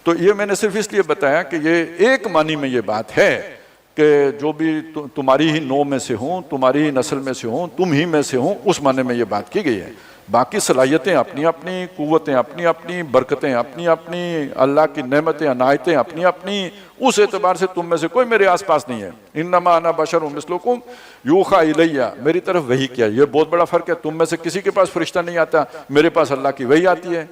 تو یہ میں نے صرف اس لیے بتایا کہ یہ ایک معنی میں یہ بات ہے کہ جو بھی تمہاری ہی نوع میں سے ہوں، تمہاری ہی نسل میں سے ہوں، تم ہی میں سے ہوں، اس معنی میں یہ بات کی گئی ہے. باقی صلاحیتیں اپنی اپنی، قوتیں اپنی اپنی، برکتیں اپنی اپنی، اللہ کی نعمتیں عنایتیں اپنی اپنی، اس اعتبار سے تم میں سے کوئی میرے آس پاس نہیں ہے. انما انا بشر مثلکم یوحی الی، میری طرف وحی کیا. یہ بہت بڑا فرق ہے. تم میں سے کسی کے پاس فرشتہ نہیں آتا، میرے پاس اللہ کی وحی آتی ہے.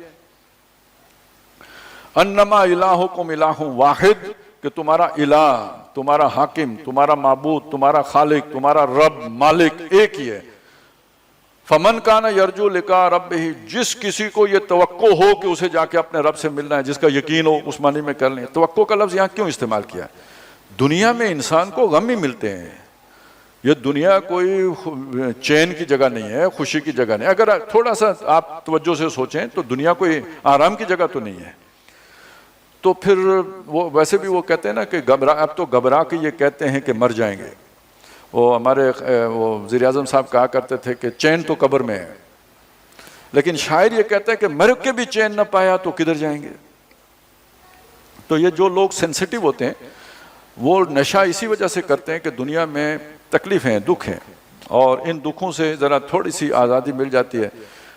انما الہکم الہ واحد، کہ تمہارا الہ، تمہارا حاکم، تمہارا معبود، تمہارا خالق، تمہارا رب، مالک ایک ہی ہے. فمن کان یرجو لقاء ربہ، جس کسی کو یہ توقع ہو کہ اسے جا کے اپنے رب سے ملنا ہے، جس کا یقین ہو، اس معنی میں کر لیں. توقع کا لفظ یہاں کیوں استعمال کیا؟ دنیا میں انسان کو غم ہی ملتے ہیں. یہ دنیا کوئی چین کی جگہ نہیں ہے، خوشی کی جگہ نہیں. اگر تھوڑا سا آپ توجہ سے سوچیں تو دنیا کوئی آرام کی جگہ تو نہیں ہے. تو پھر وہ ویسے بھی وہ کہتے ہیں نا کہ اب تو گھبرا کے یہ کہتے ہیں کہ مر جائیں گے. وہ ہمارے وہ وزیر اعظم صاحب کہا کرتے تھے کہ چین تو قبر میں ہے، لیکن شاعر یہ کہتا ہے کہ مر کے بھی چین نہ پایا تو کدھر جائیں گے. تو یہ جو لوگ سینسٹیو ہوتے ہیں وہ نشہ اسی وجہ سے کرتے ہیں کہ دنیا میں تکلیفیں ہیں، دکھ ہیں، اور ان دکھوں سے ذرا تھوڑی سی آزادی مل جاتی ہے.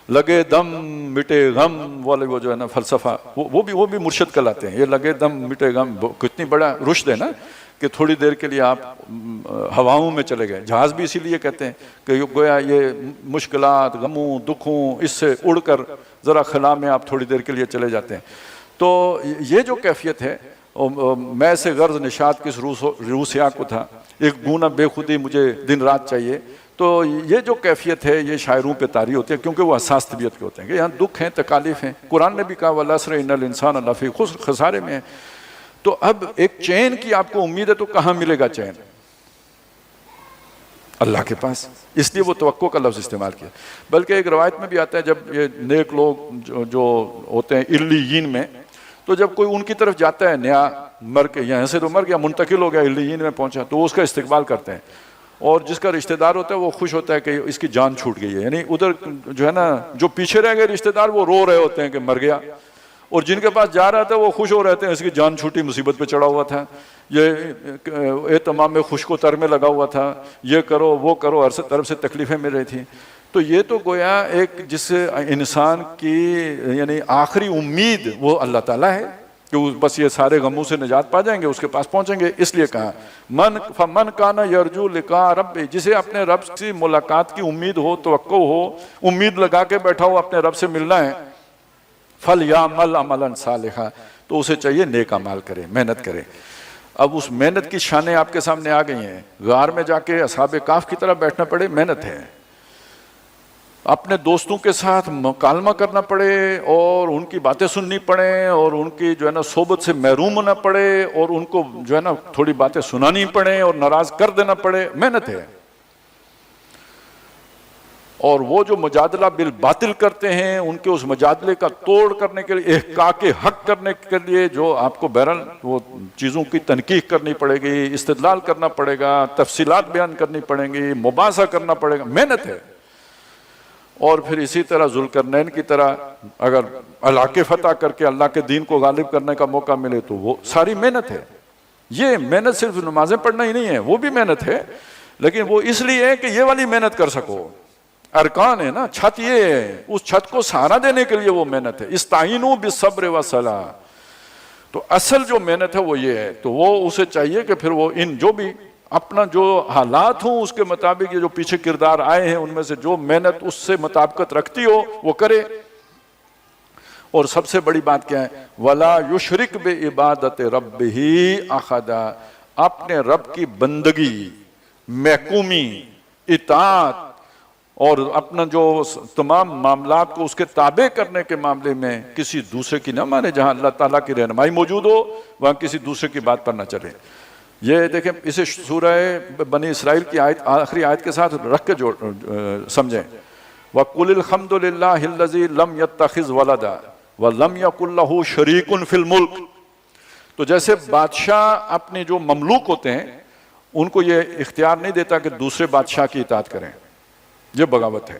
لگے دم مٹے غم والے وہ جو ہے نا فلسفہ، وہ بھی مرشد کہلاتے ہیں. یہ لگے دم مٹے غم کتنی بڑا رشد ہے نا، کہ تھوڑی دیر کے لیے آپ ہواؤں میں چلے گئے. جہاز بھی اسی لیے کہتے ہیں کہ گویا یہ مشکلات، غموں، دکھوں، اس سے اڑ کر ذرا خلا میں آپ تھوڑی دیر کے لیے چلے جاتے ہیں. تو یہ جو کیفیت ہے، میں سے غرض نشاط کس روح سیاہ کو تھا، ایک گونا بے خودی مجھے دن رات چاہیے. تو یہ جو کیفیت ہے یہ شاعروں پہ طاری ہوتی ہے، کیونکہ وہ حساس طبیعت کے ہوتے ہیں کہ یہاں دکھ ہیں، تکالیف ہیں. قرآن نے بھی کہا وَالْعَصْرِ إِنَّ الْإِنسَانَ لَفِي خُسْرٍ، خسارے میں ہے. تو اب ایک چین کی آپ کو امید ہے تو کہاں ملے گا چین؟ اللہ کے پاس. اس لیے وہ توقع کا لفظ استعمال کیا. بلکہ ایک روایت میں بھی آتا ہے جب یہ نیک لوگ جو ہوتے ہیں علیین میں، تو جب کوئی ان کی طرف جاتا ہے نیا مر کے، یہاں سے تو مر گیا، منتقل ہو گیا، علیین میں پہنچا، تو اس کا استقبال کرتے ہیں. اور جس کا رشتہ دار ہوتا ہے وہ خوش ہوتا ہے کہ اس کی جان چھوٹ گئی ہے. یعنی ادھر جو ہے نا جو پیچھے رہ گئے رشتہ دار وہ رو رہے ہوتے ہیں کہ مر گیا، اور جن کے پاس جا رہا تھا وہ خوش ہو رہے ہیں اس کی جان چھوٹی، مصیبت پہ چڑھا ہوا تھا، یہ اہتمام خوش کو تر میں لگا ہوا تھا، یہ کرو وہ کرو، ہر طرف سے تکلیفیں مل رہی تھیں. تو یہ تو گویا ایک جس انسان کی یعنی آخری امید وہ اللہ تعالیٰ ہے کہ بس یہ سارے غموں سے نجات پا جائیں گے، اس کے پاس پہنچیں گے. اس لیے کہا فمن کان یرجو لقاء رب، جسے اپنے رب سے ملاقات کی امید ہو، توقع ہو، امید لگا کے بیٹھا ہو اپنے رب سے ملنا ہے، فلیعمل عملا صالحا، تو اسے چاہیے نیک اعمال کرے، محنت کرے. اب اس محنت کی شانیں آپ کے سامنے آ گئی ہیں. غار میں جا کے اصحاب کہف کی طرح بیٹھنا پڑے، محنت ہے. اپنے دوستوں کے ساتھ مکالمہ کرنا پڑے اور ان کی باتیں سننی پڑیں اور ان کی جو ہے نا صحبت سے محروم ہونا پڑے اور ان کو جو ہے نا تھوڑی باتیں سنانی پڑیں اور ناراض کر دینا پڑے، محنت ہے. اور وہ جو مجادلہ بالباطل کرتے ہیں ان کے اس مجادلے کا توڑ کرنے کے لیے، احقاق حق کرنے کے لیے جو آپ کو بہرحال وہ چیزوں کی تنقیح کرنی پڑے گی، استدلال کرنا پڑے گا، تفصیلات بیان کرنی پڑیں گی، مباحثہ کرنا پڑے گا، محنت ہے. اور پھر اسی طرح ذوالقرنین کی طرح اگر علاقے فتح کر کے اللہ کے دین کو غالب کرنے کا موقع ملے تو وہ ساری محنت ہے. یہ محنت صرف نمازیں پڑھنا ہی نہیں ہے، وہ بھی محنت ہے، لیکن وہ اس لیے ہے کہ یہ والی محنت کر سکو. ارکان ہے نا، چھت یہ ہے، اس چھت کو سہارا دینے کے لیے وہ محنت ہے. استعینوا بالصبر والصلاۃ. تو اصل جو محنت ہے وہ یہ ہے. تو وہ اسے چاہیے کہ پھر وہ ان جو بھی اپنا جو حالات ہوں اس کے مطابق یہ جو پیچھے کردار آئے ہیں ان میں سے جو محنت اس سے مطابقت رکھتی ہو وہ کرے. اور سب سے بڑی بات کیا ہے؟ وَلَا يُشْرِكْ بِعِبَادَةِ رَبِّهِ أَحَدًا. اپنے رب کی بندگی، محکومی، اطاعت اور اپنا جو تمام معاملات کو اس کے تابع کرنے کے معاملے میں کسی دوسرے کی نہ مانے. جہاں اللہ تعالیٰ کی رہنمائی موجود ہو وہاں کسی دوسرے کی بات پر نہ چلے. یہ دیکھیں اسے سورہ بنی اسرائیل کی آیت آخری آیت کے ساتھ رکھ کے سمجھیں. وَقُلِ الْحَمْدُ لِلَّهِ الَّذِي لَمْ يَتَّخِذْ وَلَدًا وَلَمْ يَكُنْ لَهُ شَرِيكٌ فِي الْمُلْكِ. تو جیسے بادشاہ اپنے جو مملوک ہوتے ہیں ان کو یہ اختیار نہیں دیتا کہ دوسرے بادشاہ کی اطاعت کریں، یہ بغاوت ہے.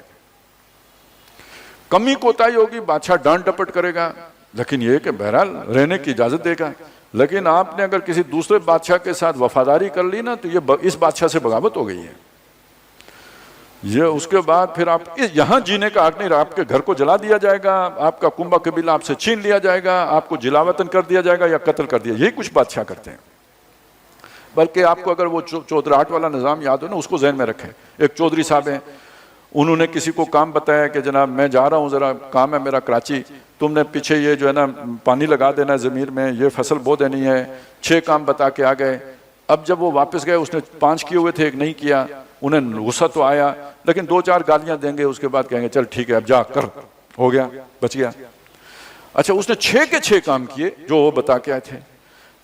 کمی کوتاہی ہوگی بادشاہ ڈانٹ ڈپٹ کرے گا، لیکن یہ کہ بہرحال رہنے کی اجازت دے گا. لیکن آپ نے اگر کسی دوسرے بادشاہ کے ساتھ وفاداری کر لی نا تو یہ اس بادشاہ سے بغاوت ہو گئی ہے. یہ اس کے بعد پھر آپ یہاں جینے کا حق نہیں رہا، آپ کے گھر کو جلا دیا جائے گا، آپ کا کنبہ قبیلہ آپ سے چھین لیا جائے گا، آپ کو جلاوطن کر دیا جائے گا یا قتل کر دیا. یہی کچھ بادشاہ کرتے ہیں. بلکہ آپ کو اگر وہ چودراہٹ والا نظام یاد ہو نا اس کو ذہن میں رکھیں. ایک چودھری صاحب ہیں، انہوں نے کسی کو کام بتایا کہ جناب میں جا رہا ہوں، ذرا کام ہے میرا کراچی، تم نے پیچھے یہ جو ہے نا پانی لگا دینا ہے زمین میں، یہ فصل بو دینی ہے. 6 کام بتا کے آ گئے. اب جب وہ واپس گئے اس نے 5 کیے ہوئے تھے، ایک نہیں کیا. انہیں غصہ تو آیا لیکن 2-4 گالیاں دیں گے، اس کے بعد کہیں گے چل ٹھیک ہے اب جا کر، ہو گیا، بچ گیا. اچھا اس نے 6 کے 6 کام کیے جو وہ بتا کے آئے تھے،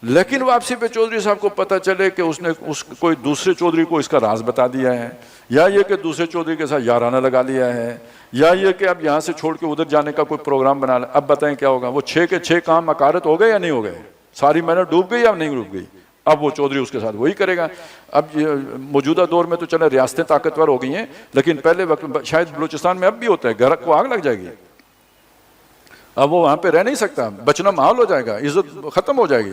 لیکن واپسی پہ چودھری صاحب کو پتہ چلے کہ اس نے کوئی دوسرے چودھری کو اس کا راز بتا دیا ہے، یا یہ کہ دوسرے چودھری کے ساتھ یارانہ لگا لیا ہے، یا یہ کہ اب یہاں سے چھوڑ کے ادھر جانے کا کوئی پروگرام بنا لیا، اب بتائیں کیا ہوگا؟ وہ 6 کے 6 کام اکارت ہو گئے یا نہیں ہو گئے؟ ساری محنت ڈوب گئی یا نہیں ڈوب گئی؟ اب وہ چودھری اس کے ساتھ وہی کرے گا۔ اب یہ موجودہ دور میں تو چلے ریاستیں طاقتور ہو گئی ہیں، لیکن پہلے وقت شاید بلوچستان میں اب بھی ہوتا ہے، گھر کو آگ لگ جائے گی، اب وہ وہاں پہ رہ نہیں سکتا، بچنا محال ہو جائے گا، عزت ختم ہو جائے گی۔